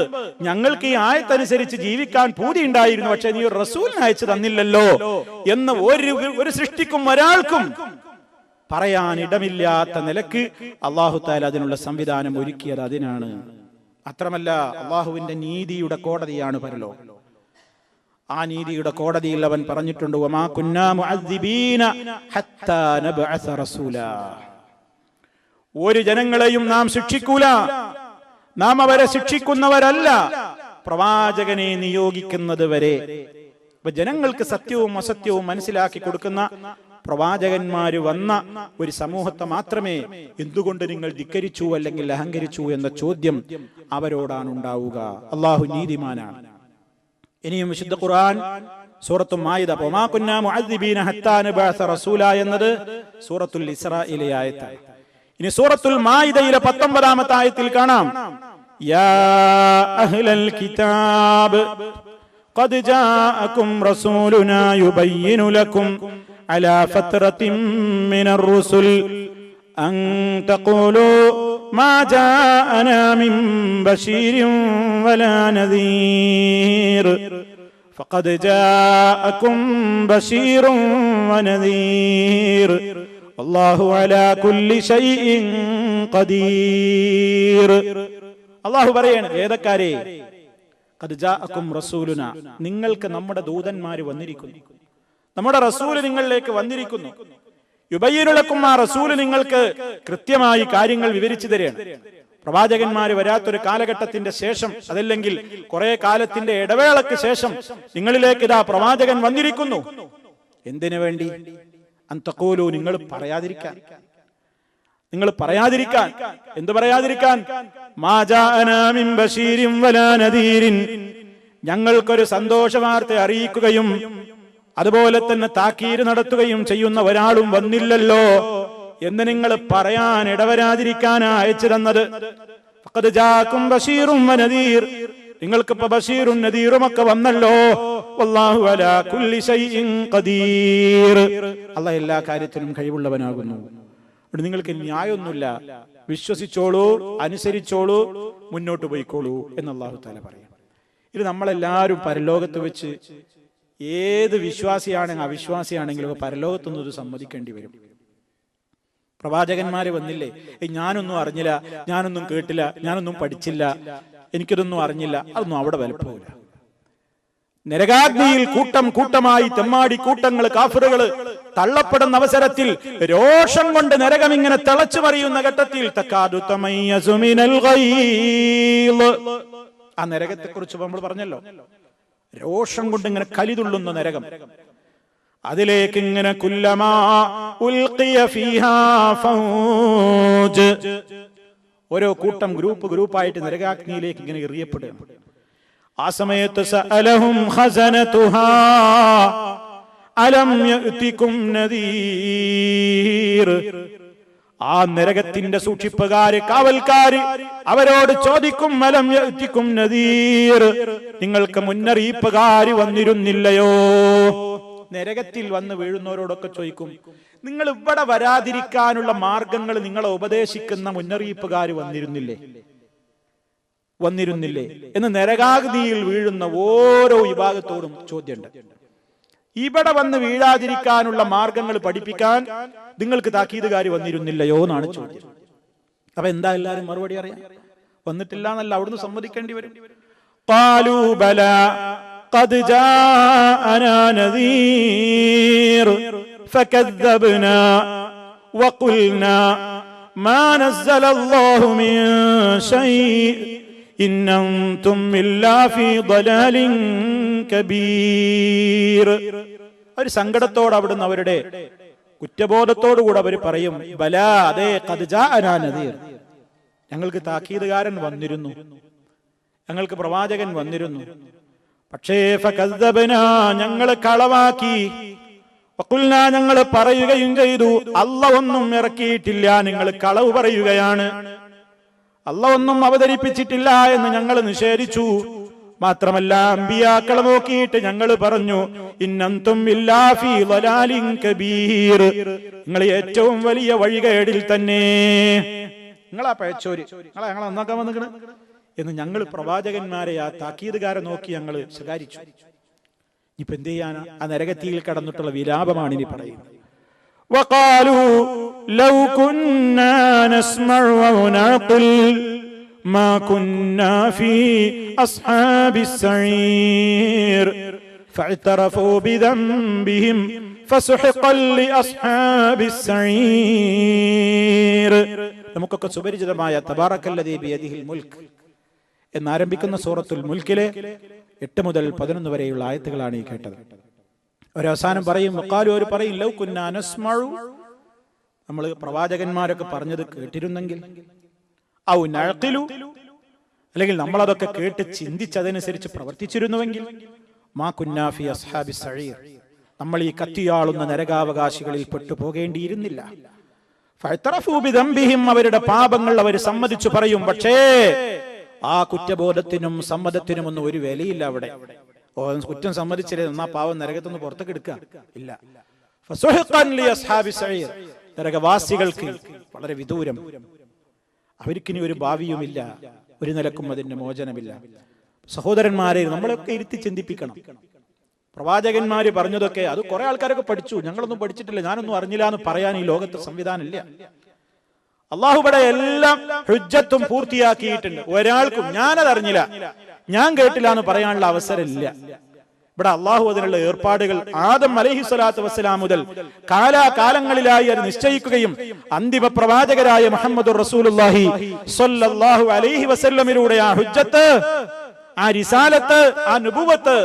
ഞങ്ങൾക്ക് ഈ ആയത്തനുസരിച്ച് ജീവിക്കാൻ പൂതി ഉണ്ടായിരുന്നു. പക്ഷെ നീ ഒരു റസൂലിനെ അയച്ചു തന്നില്ലല്ലോ എന്ന് ഒരു സൃഷ്ടിക്കും ഒരാൾക്കും പറയാൻ ഇടമില്ലാത്ത നിലക്ക് അല്ലാഹു തആല അതിനുള്ള സംവിധാനം ഒരുക്കിയത് അതിനാണ്. അത്രമല്ല, അല്ലാഹുവിന്റെ നീതിയുടെ കോടതിയാണ് പരലോകം. ആ നീതിയുടെ കോടതിയിൽ അവൻ പറഞ്ഞിട്ടുണ്ട്, വമാ കുന്നാ മുഅദ്ദിബീന ഹത്താ നബ്അസ റസൂലാ, ഒരു ജനങ്ങളെയും നാം ശിക്ഷിക്കൂല, നാം അവരെ ശിക്ഷിക്കുന്നവരല്ല പ്രവാചകനെ നിയോഗിക്കുന്നത് വരെ. അപ്പൊ ജനങ്ങൾക്ക് സത്യവും അസത്യവും മനസ്സിലാക്കി കൊടുക്കുന്ന പ്രവാചകന്മാര് വന്ന ഒരു സമൂഹത്തെ മാത്രമേ എന്തുകൊണ്ട് നിങ്ങൾ ധിക്കരിച്ചു അല്ലെങ്കിൽ അഹങ്കരിച്ചു എന്ന ചോദ്യം അവരോടാണ് ഉണ്ടാവുക. അല്ലാഹു നീതിമാനാണ്. ഇനിയും വിശുദ്ധ ഖുർആൻ സൂറത്തുൽ മാഇദ, വമാ കുന്നാ മുഅദ്ദിബീന ഹത്താ നബ്അസ റസൂലാ എന്നത് സൂറത്തുൽ ഇസ്രായിലെ ആയത്താണ്. ഇനി സൂറത്തുൽ മാഇദയിലെ 19-ാമത്തെ ആയത്തിൽ കാണാം, യാ അഹ്ലൽ കിതാബ് ഖദ് ജാഅകും റസൂലുനാ യുബയ്യിനു ലക്കും അലാ ഫത്രത്തിൻ മിനർ റുസുൽ അൻ തഖൂലൂ മാ ജാഅനാ മിൻ ബശീരിൻ വലാ നദീർ ഫഖദ് ജാഅകും ബശീറുൻ വനദീർ അല്ലാഹു അലാ കുല്ലി ശൈഇൻ ഖദീർ. അല്ലാഹു പറയാണ്, വേദക്കാരെ, ഖദ് ജാഅകും റസൂലുനാ, നിങ്ങൾക്ക് നമ്മുടെ ദൂതന്മാർ വന്നിരിക്കുന്നു, നമ്മുടെ റസൂൽ നിങ്ങളിലേക്ക് വന്നിരിക്കുന്നു. യുബയ്യിനു ലക്കും, ആ റസൂൽ നിങ്ങൾക്ക് കൃത്യമായി കാര്യങ്ങൾ വിവരിച്ചു തരികയാണ്. പ്രവാചകന്മാര് വരാത്തൊരു കാലഘട്ടത്തിന്റെ ശേഷം, അതല്ലെങ്കിൽ കുറെ കാലത്തിന്റെ ഇടവേളക്ക് ശേഷം നിങ്ങളിലേക്ക് ഇതാ പ്രവാചകൻ വന്നിരിക്കുന്നു. എന്തിനു വേണ്ടി? അൻ തഖൂലു, നിങ്ങൾ പറയാതിരിക്കാൻ. നിങ്ങൾ പറയാതിരിക്കാൻ. എന്ത് പറയാതിരിക്കാൻ? മാ ജാഅനാ മിൻ ബശീരിൻ വലാ നദീരിൻ, ഞങ്ങൾക്കൊരു സന്തോഷ വാർത്ത അറിയിക്കുകയും അതുപോലെ തന്നെ താക്കീര് നടത്തുകയും ചെയ്യുന്ന ഒരാളും വന്നില്ലല്ലോ എന്ന് നിങ്ങൾ പറയാൻ ഇടവരാതിരിക്കാനാ അയച്ചു തന്നത്. ഫഖദ് ജാഅകും ബശീറുൻ വനദീർ, നിങ്ങൾക്കിപ്പോ ബശീറും നദീറും ഒക്കെ വന്നല്ലോ. വല്ലാഹു അലാ കുല്ലി ശൈഇൻ ഖദീർ, അല്ലാഹ് എല്ലാ കാര്യത്തിനും കഴിവുള്ളവനാകുന്നു. നിങ്ങൾക്ക് ന്യായമൊന്നുമില്ല, വിശ്വസിച്ചോളൂ, അനുസരിച്ചോളൂ, മുന്നോട്ട് പോയിക്കോളൂ എന്ന് അല്ലാഹു തആല പറയും. ഇത് നമ്മളെല്ലാവരും പരലോകത്ത് വെച്ച് ഏത് വിശ്വാസിയാണെങ്കിലും അവിശ്വാസിയാണെങ്കിലും പരലോകത്തൊന്നും ഇത് സമ്മതിക്കേണ്ടി വരും. പ്രവാചകന്മാര് വന്നില്ലേ, ഞാനൊന്നും അറിഞ്ഞില്ല, ഞാനൊന്നും കേട്ടില്ല, ഞാനൊന്നും പഠിച്ചില്ല, എനിക്കിതൊന്നും അറിഞ്ഞില്ല, അതൊന്നും അവിടെ വിലപ്പോവില്ല. നരകാഗ്നിയിൽ കൂട്ടം കൂട്ടമായി തെമ്മാടി കൂട്ടങ്ങൾ കാഫിറുകള് തള്ളപ്പെടുന്ന അവസരത്തിൽ രോഷം കൊണ്ട് നരകം ഇങ്ങനെ തിളച്ചു മറിയുന്ന ഘട്ടത്തിൽ തകാദു തമയ്യസു മിനൽ ഗൈള്, ആ നരകത്തെ കുറിച്ച് നമ്മൾ പറഞ്ഞല്ലോ, രോഷം കൊണ്ട് ഇങ്ങനെ കലിതുള്ളുന്ന നരകം. അതിലേക്ക് ഇങ്ങനെ കുല്ലമാ ഉൽഖിയ ഫീഹാ ഫൗജ്, ഓരോ കൂട്ടം ഗ്രൂപ്പായിട്ട് നരകാഗ്നിയിലേക്ക് ഇങ്ങനെ എറിയപ്പെടുക. ആ സമയത്ത് സഅലഹും ഖസനതുഹാ അലം യഅതികും നദീർ, ആ നരകത്തിന്റെ സൂക്ഷിപ്പുകാര്, കാവൽക്കാര് അവരോട് ചോദിക്കും, അലം യഅതികും നദീർ, നിങ്ങൾക്ക് മുന്നറിയിപ്പുകാര് വന്നിരുന്നില്ലയോ? നരകത്തിൽ വന്ന് വീഴുന്നവരോടൊക്കെ ചോദിക്കും, നിങ്ങൾ ഇവിടെ വരാതിരിക്കാനുള്ള മാർഗങ്ങൾ നിങ്ങളെ ഉപദേശിക്കുന്ന മുന്നറിയിപ്പുകാര് വന്നിരുന്നില്ലേ എന്ന് നരകാഗ്നിയിൽ വീഴുന്ന ഓരോ വിഭാഗത്തോടും ചോദ്യമുണ്ട്. ഇവിടെ വന്ന് വീഴാതിരിക്കാനുള്ള മാർഗങ്ങൾ പഠിപ്പിക്കാൻ നിങ്ങൾക്ക് താക്കീതുകാർ വന്നിരുന്നില്ലയോ എന്നാണ് ചോദ്യം. അപ്പൊ എന്താ എല്ലാരും മറുപടി അറിയാം? വന്നിട്ടില്ല എന്നല്ല, അവിടുന്ന് സമ്മതിക്കേണ്ടി വരും. ഖാലൂ ബലാ ഖദ് ജാഅനാ നദീർ ഫകദ്ദബ്നാ വഖുൽനാ മാ നസ്സലല്ലാഹു മിൻ ശൈഇ ഇൻ അൻതും ഇല്ലാ ഫീ ളലാലിൻ കബീർ. ഒരു സങ്കടത്തോടെ അവിടുന്ന് അവരുടെ കുറ്റബോധത്തോടുകൂടെ അവർ പറയും, ബലാ, അതെ, ഖദ് ജാഅനാ നദീർ, ഞങ്ങൾക്ക് താക്കീതുകാരൻ വന്നിരുന്നു, ഞങ്ങൾക്ക് പ്രവാചകൻ വന്നിരുന്നു. പക്ഷേ ഫകദ്ദബ്നാ, ഞങ്ങൾ കളവാക്കി, വഖുൽനാ, ഞങ്ങൾ പറയുകയും ചെയ്തു, അല്ലാഹ് ഒന്നും ഇറക്കിയിട്ടില്ല, നിങ്ങൾ കളവ് പറയുകയാണ്, അല്ലാഹ് ഒന്നും അവതരിപ്പിച്ചിട്ടില്ല എന്ന് ഞങ്ങൾ നിഷേധിച്ചു. മാത്രമല്ല അമ്പിയാക്കളെ നോക്കിയിട്ട് ഞങ്ങൾ പറഞ്ഞു, ഇന്നന്തും ഇല്ലാ ഫീ ളലാലിൻ കബീർ, നിങ്ങൾ ഏറ്റവും വലിയ വഴികേടിൽ തന്നെ, നിങ്ങളാ പഴച്ചോര്, ഞങ്ങളെ നന്നാക്കാൻ വന്നിക്കണ് എന്ന് ഞങ്ങൾ പ്രവാചകന്മാരെ, ആ താക്കീതുകാരെ നോക്കി ഞങ്ങൾ ശകാരിച്ചു. ഇനിയിപ്പോ എന്ത് ചെയ്യാനാ? ആ നരകത്തിയിൽ കടന്നിട്ടുള്ള വിലാപമാണ് ഇനി പറയുന്നത്. വഖാലൂ ലൗ കുന്നാ നസ്മഉ വ നഖിൽ മാ കുന്നാ ഫീ അസ്ഹാബിസ് സഈർ ഫഅതറഫൂ ബിദംബിഹിം ഫസുഹിഖൻ ലിഅസ്ഹാബിസ് സഈർ. നമുക്കൊക്കെ സുപരിചിതമായ തബാറക്കല്ലദീ ബിയദിഹിൽ മുൽക്ക് എന്നാരംഭിക്കുന്ന സൂറത്തുൽ മുൽക്കിലെ 8 മുതൽ 11 വരെയുള്ള ആയത്തുകളാണ് ഈ കേട്ടത്. ഒരവസാനം പറയും, വഖാലു, അവർ പറയും, ലൗ കുന്നാ നസ്മഉ, നമ്മൾ പ്രവാചകന്മാരൊക്കെ പറഞ്ഞത് കേട്ടിരുന്നെങ്കിൽ, ഔ നഅഖിലു, അല്ലെങ്കിൽ നമ്മളതൊക്കെ കേട്ട് ചിന്തിച്ചതനുസരിച്ച് പ്രവർത്തിച്ചിരുന്നുവെങ്കിൽ, മാ കുന്നാ ഫീ അസ്ഹാബിസ് സഈർ, നമ്മൾ ഈ കത്തിയാളുന്ന നരകാവകാശികളിൽ പെട്ടുപോകേണ്ടിയിരുന്നില്ല. ഫഅതറഫൂ ബിദംബിഹിം, അവരുടെ പാപങ്ങൾ അവർ സമ്മതിച്ചു പറയും. പക്ഷേ ആ കുറ്റബോധത്തിനും സമ്മതത്തിനും ഒന്നും ഒരു വിലയില്ല അവിടെ. കുറ്റം സമ്മതിച്ചില്ലേ, എന്നാ പാവം നരകത്തുനിന്ന് പുറത്തേക്ക് എടുക്കുക ഇല്ല. ഫസുഹിഖൻ ലിഅസ്ഹാബിസ് സഈർ, നരകവാസികൾക്ക് വളരെ വിദൂരം, അവർക്കിനി ഒരു ഭാവിയുമില്ല, ഒരു നിലക്കും അതിന്റെ മോചനമില്ല. സഹോദരന്മാരെ, നമ്മളൊക്കെ ഇരുത്തി ചിന്തിപ്പിക്കണം. പ്രവാചകന്മാര് പറഞ്ഞതൊക്കെ അത് കുറെ ആൾക്കാരൊക്കെ പഠിച്ചു, ഞങ്ങളൊന്നും പഠിച്ചിട്ടില്ല, ഞാനൊന്നും അറിഞ്ഞില്ല എന്ന് പറയാൻ ഈ ലോകത്ത് സംവിധാനം ഇല്ല. അള്ളാഹു ഇവിടെ എല്ലാം ഹുജ്ജത്തും പൂർത്തിയാക്കിയിട്ടുണ്ട്. ഒരാൾക്കും ഞാനത് അറിഞ്ഞില്ല, ഞാൻ കേട്ടില്ല എന്ന് പറയാനുള്ള അവസരമില്ല. ഇവിടെ അള്ളാഹു അതിനുള്ള ഏർപ്പാടുകൾ ആദം അലൈഹിസ്സലാത്തു വസ്സലാം മുതൽ കാലാകാലങ്ങളിലായി അത് നിശ്ചയിക്കുകയും അന്തിമ പ്രവാചകരായ മുഹമ്മദുർ റസൂലുള്ളാഹി സ്വല്ലല്ലാഹു അലൈഹി വസല്ലമിലൂടെ ആ ഹുജ്ജത്ത്, ആ റിസാലത്ത്, ആ നുബുവത്ത്,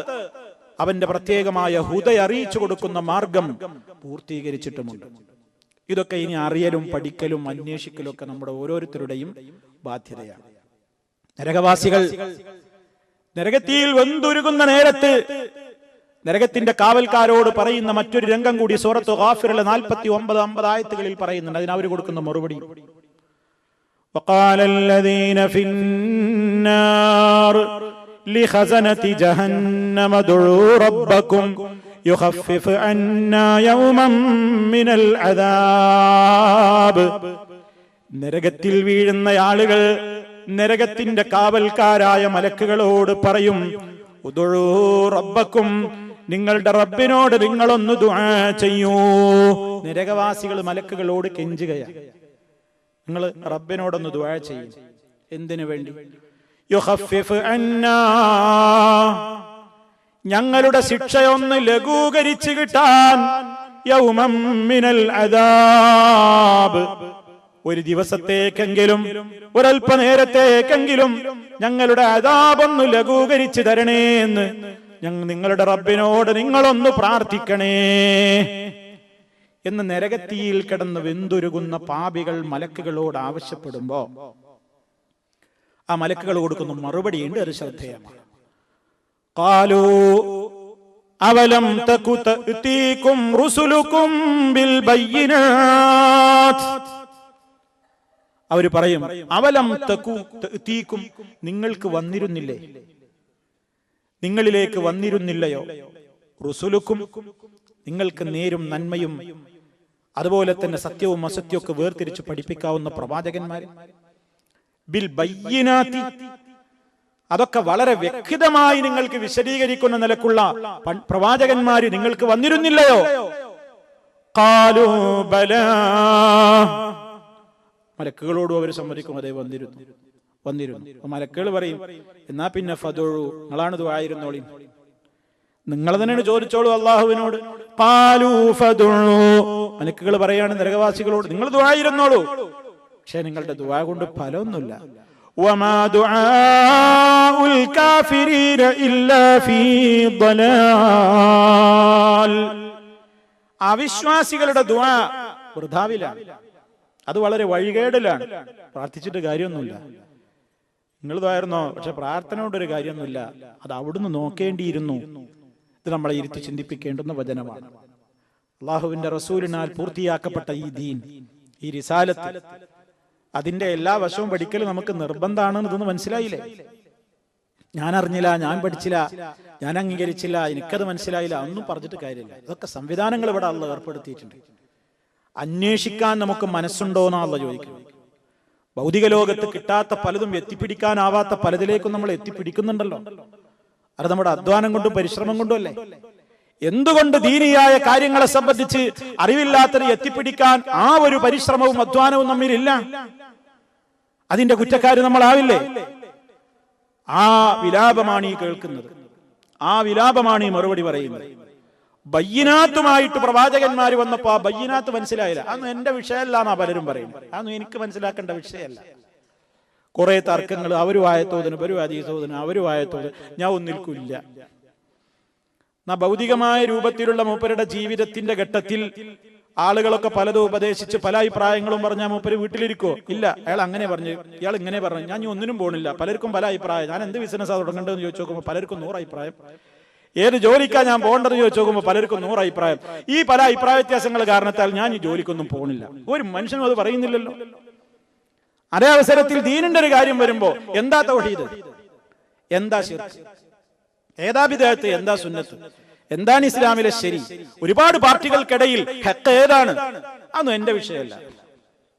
അവന്റെ പ്രത്യേകമായ ഹുദ അറിയിച്ചു കൊടുക്കുന്ന മാർഗം പൂർത്തീകരിച്ചിട്ടുമുണ്ട്. ഇതൊക്കെ ഇനി അറിയലും പഠിക്കലും അന്വേഷിക്കലും ഒക്കെ നമ്മുടെ ഓരോരുത്തരുടെയും ബാധ്യതയാണ്. നരകവാസികൾ നരകത്തിയിൽ വെന്തുരുകുന്ന നേരത്ത് നരകത്തിന്റെ കാവൽക്കാരോട് പറയുന്ന മറ്റൊരു രംഗം കൂടി സൂറത്തു ഗാഫിറിലെ 49-50 ആയത്തുകളിൽ പറയുന്നുണ്ട്. അതിന് അവർ കൊടുക്കുന്ന മറുപടി, وقال الذين في النار لخزنة جهنم ادعوا ربكم يخفف عنا يوما من العذاب. നരകത്തിൽ വീഴുന്ന ആളുകൾ നരകത്തിന്റെ കാവൽക്കാരായ മലക്കുകളോട് പറയും, ഉദുഉ റബ്ബക്കും, നിങ്ങളുടെ റബ്ബിനോട് നിങ്ങളൊന്ന് ദുആ ചെയ്യൂ. നരകവാസികൾ മലക്കുകളോട് കെഞ്ചുകയാണ്, നിങ്ങൾ റബ്ബിനോടൊന്ന് ദുആ ചെയ്യും. എന്തിനു വേണ്ടി? യുഖഫിഫ് അന്നാ, ഞങ്ങളുടെ ശിക്ഷയൊന്ന് ലഘൂകരിച്ചു കിട്ടാൻ, യൗമം മിനൽ അദാബ്, ഒരു ദിവസത്തേക്കെങ്കിലും ഒരല്പനേരത്തേക്കെങ്കിലും ഞങ്ങളുടെ അദാബൊന്ന് ലഘൂകരിച്ചു തരണേ എന്ന് നിങ്ങളുടെ റബ്ബിനോട് നിങ്ങളൊന്ന് പ്രാർത്ഥിക്കണേ എന്ന് നരകത്തിയിൽ കിടന്ന് വെന്തുരുകുന്ന പാപികൾ മലക്കുകളോട് ആവശ്യപ്പെടുമ്പോ ആ മലക്കുകൾ കൊടുക്കുന്ന മറുപടിയുണ്ട്, അത് ശ്രദ്ധേയമാണ്. ഖാലൂ അവലം തകു തഅതീകും റുസുലുകും ബിൽ ബയ്യിനാത്ത്, അവര് പറയും അവലം തകു തഅതീകും, നിങ്ങൾക്ക് വന്നിരുന്നില്ലേ, നിങ്ങളിലേക്ക് വന്നിരുന്നില്ലയോ, റുസുലുക്കും, നിങ്ങൾക്ക് നേരും നന്മയും അതുപോലെ തന്നെ സത്യവും അസത്യവും ഒക്കെ വേർതിരിച്ച് പഠിപ്പിക്കാവുന്ന പ്രവാചകന്മാർ, ബിൽ ബയ്യിനാത്തി, അതൊക്കെ വളരെ വ്യക്തമായി നിങ്ങൾക്ക് വിശദീകരിക്കുന്ന നിലക്കുള്ള പ്രവാചകന്മാര് നിങ്ങൾക്ക് വന്നിരുന്നില്ലയോ? ഖാലൂ ബലാ, മലക്കുകളോടും അവർ സമ്മതിക്കും, അതേ വന്നിരുന്നു. മലക്കുകൾ പറയും, എന്നാ പിന്നെ ഫദുഉ, നിങ്ങളാണ് ദുആയിരുന്നോളി, നിങ്ങൾ തന്നെയാണ് ചോദിച്ചോളൂ അള്ളാഹുവിനോട്. ഖാലൂ ഫദുഉ, മലക്കുകൾ പറയാണ് നരകവാസികളോട്, നിങ്ങൾ ദുആയിരുന്നോളൂ, പക്ഷെ നിങ്ങളുടെ ദുആ കൊണ്ട് ഫലമൊന്നുമില്ല. വമാ ദുആഉൽ കാഫിരീന ഇല്ലാ ഫീ ളലാൽ, അവിശ്വാസികളുടെ ദുആ വൃഥാവിലാണ്, അത് വളരെ വഴികേടിലാണ്, പ്രാർത്ഥിച്ചിട്ട് കാര്യമൊന്നുമില്ല. നിങ്ങൾ ദുആയിരുന്നോ, പക്ഷെ പ്രാർത്ഥന കൊണ്ടൊരു കാര്യമൊന്നുമില്ല, അത് അവിടുന്ന് നോക്കേണ്ടിയിരുന്നു. ഇത് നമ്മളെ ഇരുത്തി ചിന്തിപ്പിക്കേണ്ടുന്ന വചനമാണ്. അള്ളാഹുവിന്റെ റസൂലിനാൽ പൂർത്തിയാക്കപ്പെട്ട ഈ ദീൻ, ഈ റിസാലത്ത്, അതിന്റെ എല്ലാ വശവും പഠിക്കൽ നമുക്ക് നിർബന്ധമാണ്. ഇതൊന്ന് മനസ്സിലായില്ലേ? ഞാൻ അറിഞ്ഞില്ല, ഞാൻ പഠിച്ചില്ല, ഞാൻ അംഗീകരിച്ചില്ല, എനിക്കത് മനസ്സിലായില്ല, ഒന്നും പറഞ്ഞിട്ട് കാര്യമില്ല. ഇതൊക്കെ സംവിധാനങ്ങൾ ഇവിടെ അള്ളാഹ് ഏർപ്പെടുത്തിയിട്ടുണ്ട്. അന്വേഷിക്കാൻ നമുക്ക് മനസ്സുണ്ടോ എന്നാ അള്ളാഹ് ചോദിക്കുന്നത്. ഭൗതിക ലോകത്ത് കിട്ടാത്ത പലതും എത്തിപ്പിടിക്കാനാവാത്ത പലതിലേക്കും നമ്മൾ എത്തിപ്പിടിക്കുന്നുണ്ടല്ലോ. അത് നമ്മുടെ അധ്വാനം കൊണ്ടും പരിശ്രമം കൊണ്ടും അല്ലേ? എന്തുകൊണ്ട് ദീനിയായ കാര്യങ്ങളെ സംബന്ധിച്ച് അറിവില്ലാത്തത് എത്തിപ്പിടിക്കാൻ ആ ഒരു പരിശ്രമവും അധ്വാനവും നമ്മിലില്ല? അതിന്റെ കുറ്റക്കാര് നമ്മളാവില്ലേ? ആ വിലാപമാണ് ഈ കേൾക്കുന്നത്, ആ വിലാപമാണ് ഈ മറുപടി പറയുന്നത്. ബയ്യിനാത്തുമായിട്ട് പ്രവാചകന്മാർ വന്നപ്പോ ആ ബയ്യിനാത്ത് മനസ്സിലായില്ല. അതൊന്നും എന്റെ വിഷയമല്ല എന്നാ പലരും പറയുന്നത്. അതൊന്നും എനിക്ക് മനസ്സിലാക്കേണ്ട വിഷയമല്ല. കുറെ തർക്കങ്ങൾ, അവരും ആയത്തോതിന്, അവരും ഹദീസോതിന്, അവരും ആയത്തോതിന്, ഞാൻ ഒന്നിൽക്കില്ല. ഭൗതികമായ രൂപത്തിലുള്ള മൂപ്പരുടെ ജീവിതത്തിന്റെ ഘട്ടത്തിൽ ആളുകളൊക്കെ പലതും ഉപദേശിച്ച് പല അഭിപ്രായങ്ങളും പറഞ്ഞാൽ മൂപ്പര് വീട്ടിലിരിക്കോ? ഇല്ല. അയാൾ അങ്ങനെ പറഞ്ഞു, ഇയാൾ ഇങ്ങനെ പറഞ്ഞു, ഞാൻ ഒന്നിനും പോണില്ല. പലർക്കും പല അഭിപ്രായം. ഞാൻ എന്ത് ബിസിനസ്സാണ് തുടങ്ങേണ്ടതെന്ന് ചോദിച്ചു നോക്കുമ്പോൾ പലർക്കും 100 അഭിപ്രായം. ഏത് ജോലിക്കാ ഞാൻ പോകേണ്ടതെന്ന് ചോദിച്ചു നോക്കുമ്പോൾ പലർക്കും 100 അഭിപ്രായം. ഈ പല അഭിപ്രായ വ്യത്യാസങ്ങൾ കാരണത്താൽ ഞാൻ ഈ ജോലിക്കൊന്നും പോണില്ല. ഒരു മനുഷ്യനും അത് പറയുന്നില്ലല്ലോ. അതേ അവസരത്തിൽ ദീനിന്റെ ഒരു കാര്യം വരുമ്പോ എന്താ തൗഹീദ്, എന്താ ശിർക്ക്, ഏതാ ബിദ്അത്ത്, എന്താ സുന്നത്ത്, എന്താണ് ഇസ്ലാമിലെ ശരി, ഒരുപാട് പാർട്ടികൾക്കിടയിൽ ഹഖ് ഏതാണ്, അതൊന്നും എന്റെ വിഷയമല്ല.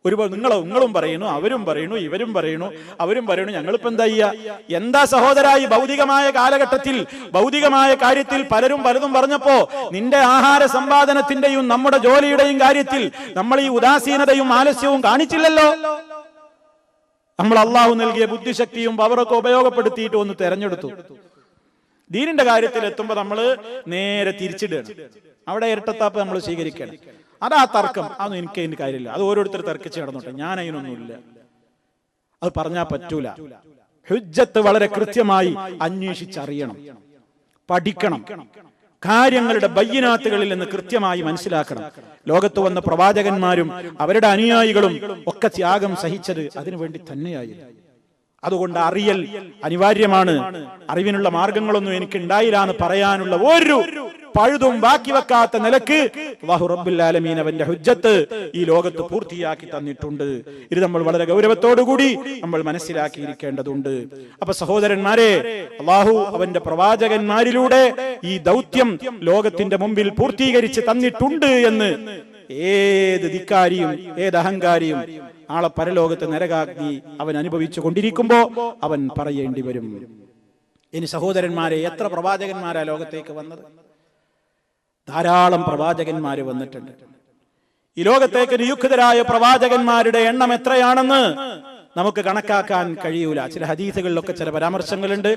ഒരുപാട് നിങ്ങളും പറയുന്നു, അവരും പറയുന്നു, ഇവരും പറയുന്നു, അവരും പറയുന്നു. ഞങ്ങളിപ്പോ എന്താ ചെയ്യുക? എന്താ സഹോദരായി ഭൗതികമായ കാലഘട്ടത്തിൽ ഭൗതികമായ കാര്യത്തിൽ പലരും പലതും പറഞ്ഞപ്പോ നിന്റെ ആഹാര സമ്പാദനത്തിന്റെയും നമ്മുടെ ജോലിയുടെയും കാര്യത്തിൽ നമ്മൾ ഈ ഉദാസീനതയും ആലസ്യവും കാണിച്ചില്ലല്ലോ. നമ്മൾ അള്ളാഹു നൽകിയ ബുദ്ധിശക്തിയും പവറൊക്കെ ഉപയോഗപ്പെടുത്തിയിട്ട് ഒന്ന് തെരഞ്ഞെടുത്തു. ദീനിന്റെ കാര്യത്തിൽ എത്തുമ്പോൾ നമ്മൾ നേരെ തിരിച്ചിടുകയാണ്. അവിടെ ഇരട്ടത്താപ്പ് നമ്മൾ സ്വീകരിക്കണം. അതാ തർക്കം. അതൊന്നും എനിക്ക് അതിന് കാര്യമില്ല. അത് ഓരോരുത്തർ തർക്കിച്ച് നടന്നോട്ടെ, ഞാൻ അതിനൊന്നുമില്ല. അത് പറഞ്ഞാൽ പറ്റൂല. ഹുജ്ജത്ത് വളരെ കൃത്യമായി അന്വേഷിച്ചറിയണം, പഠിക്കണം, കാര്യങ്ങളുടെ ബയ്യിനാത്തുകളിൽ നിന്ന് കൃത്യമായി മനസ്സിലാക്കണം. ലോകത്ത് വന്ന പ്രവാചകന്മാരും അവരുടെ അനുയായികളും ഒക്കെ ത്യാഗം സഹിച്ചത് അതിനുവേണ്ടി തന്നെയായിരുന്നു. അതുകൊണ്ട് അറിയൽ അനിവാര്യമാണ്. അറിവിനുള്ള മാർഗങ്ങളൊന്നും എനിക്ക് ഉണ്ടായില്ല എന്ന് പറയാനുള്ള ഒരു പഴുതും ബാക്കി വെക്കാത്ത നിലക്ക് അല്ലാഹു റബ്ബുൽ ആലമീൻ അവന്റെ ഹുജ്ജത്ത് ഈ ലോകത്ത് പൂർത്തിയാക്കി തന്നിട്ടുണ്ട്. ഇത് നമ്മൾ വളരെ ഗൗരവത്തോടുകൂടി നമ്മൾ മനസ്സിലാക്കിയിരിക്കേണ്ടതുണ്ട്. അപ്പൊ സഹോദരന്മാരെ, അല്ലാഹു അവന്റെ പ്രവാചകന്മാരിലൂടെ ഈ ദൗത്യം ലോകത്തിന്റെ മുമ്പിൽ പൂർത്തീകരിച്ച് തന്നിട്ടുണ്ട് എന്ന് ഏത് ധിക്കാരിയും ഏത് അഹങ്കാരിയും നാളെ പരലോകത്ത് നരകാഗ്നി അവൻ അനുഭവിച്ചു കൊണ്ടിരിക്കുമ്പോ അവൻ പറയേണ്ടി വരും. ഇനി സഹോദരന്മാരെ, എത്ര പ്രവാചകന്മാരാ ലോകത്തേക്ക് വന്നത്? ധാരാളം പ്രവാചകന്മാര് വന്നിട്ടുണ്ട്. ഈ ലോകത്തേക്ക് നിയുക്തരായ പ്രവാചകന്മാരുടെ എണ്ണം എത്രയാണെന്ന് നമുക്ക് കണക്കാക്കാൻ കഴിയൂല. ചില ഹദീസുകളിലൊക്കെ ചില പരാമർശങ്ങളുണ്ട്.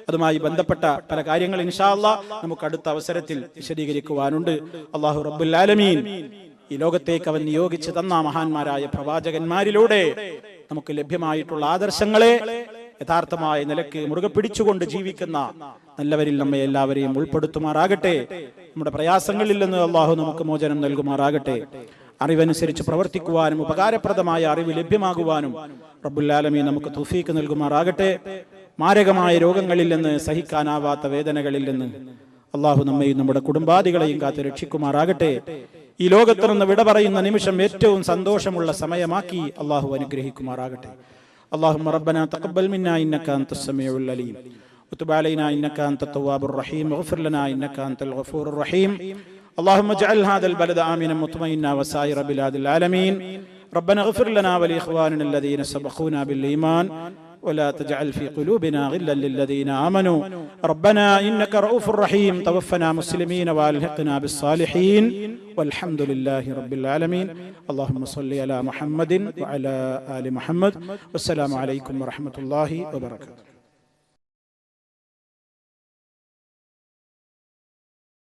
അതുമായി ബന്ധപ്പെട്ട പല കാര്യങ്ങൾ ഇൻഷാ അല്ലാഹ് നമുക്ക് അടുത്ത അവസരത്തിൽ വിശദീകരിക്കുവാനുണ്ട്. അല്ലാഹു റബ്ബുൽ ആലമീൻ ഈ ലോകത്തേക്ക് അവൻ നിയോഗിച്ചു തന്ന മഹാന്മാരായ പ്രവാചകന്മാരിലൂടെ നമുക്ക് ലഭ്യമായിട്ടുള്ള ആദർശങ്ങളെ യഥാർത്ഥമായ നിലക്ക് മുറുകെ പിടിച്ചുകൊണ്ട് ജീവിക്കുന്ന നല്ലവരിൽ നമ്മെ എല്ലാവരെയും ഉൾപ്പെടുത്തുമാറാകട്ടെ. നമ്മുടെ പ്രയാസങ്ങളിൽ നിന്ന് അള്ളാഹു നമുക്ക് മോചനം നൽകുമാറാകട്ടെ. അറിവനുസരിച്ച് പ്രവർത്തിക്കുവാനും ഉപകാരപ്രദമായ അറിവ് ലഭ്യമാകുവാനും റബ്ബുൽ ആലമീൻ നമുക്ക് തൗഫീക്ക് നൽകുമാറാകട്ടെ. മാരകമായ രോഗങ്ങളിൽ നിന്ന്, സഹിക്കാനാവാത്ത വേദനകളിൽ നിന്ന് അള്ളാഹു നമ്മയും നമ്മുടെ കുടുംബാദികളെയും കാത്ത് രക്ഷിക്കുമാറാകട്ടെ. ഈ ലോകത്ത് നിന്ന് വിട പറയുന്ന നിമിഷം ഏറ്റവും സന്തോഷമുള്ള സമയമാക്കി അള്ളാഹു അനുഗ്രഹിക്കുമാറാകട്ടെ. اللهم ربنا تقبل منا إنك أنت السميع العليم وتب علينا إنك أنت التواب الرحيم واغفر لنا إنك أنت الغفور الرحيم. اللهم اجعل هذا البلد آمنا مطمئنا وسائر بلاد العالمين. ربنا اغفر لنا ولإخواننا الذين سبقونا بالإيمان ولا تجعل في قلوبنا غلا للذين آمنوا ربنا إنك رؤوف رحيم. توفنا مسلمين وألحقنا بالصالحين والحمد لله رب العالمين. اللهم صل على محمد وعلى آل محمد والسلام عليكم ورحمة الله وبركاته.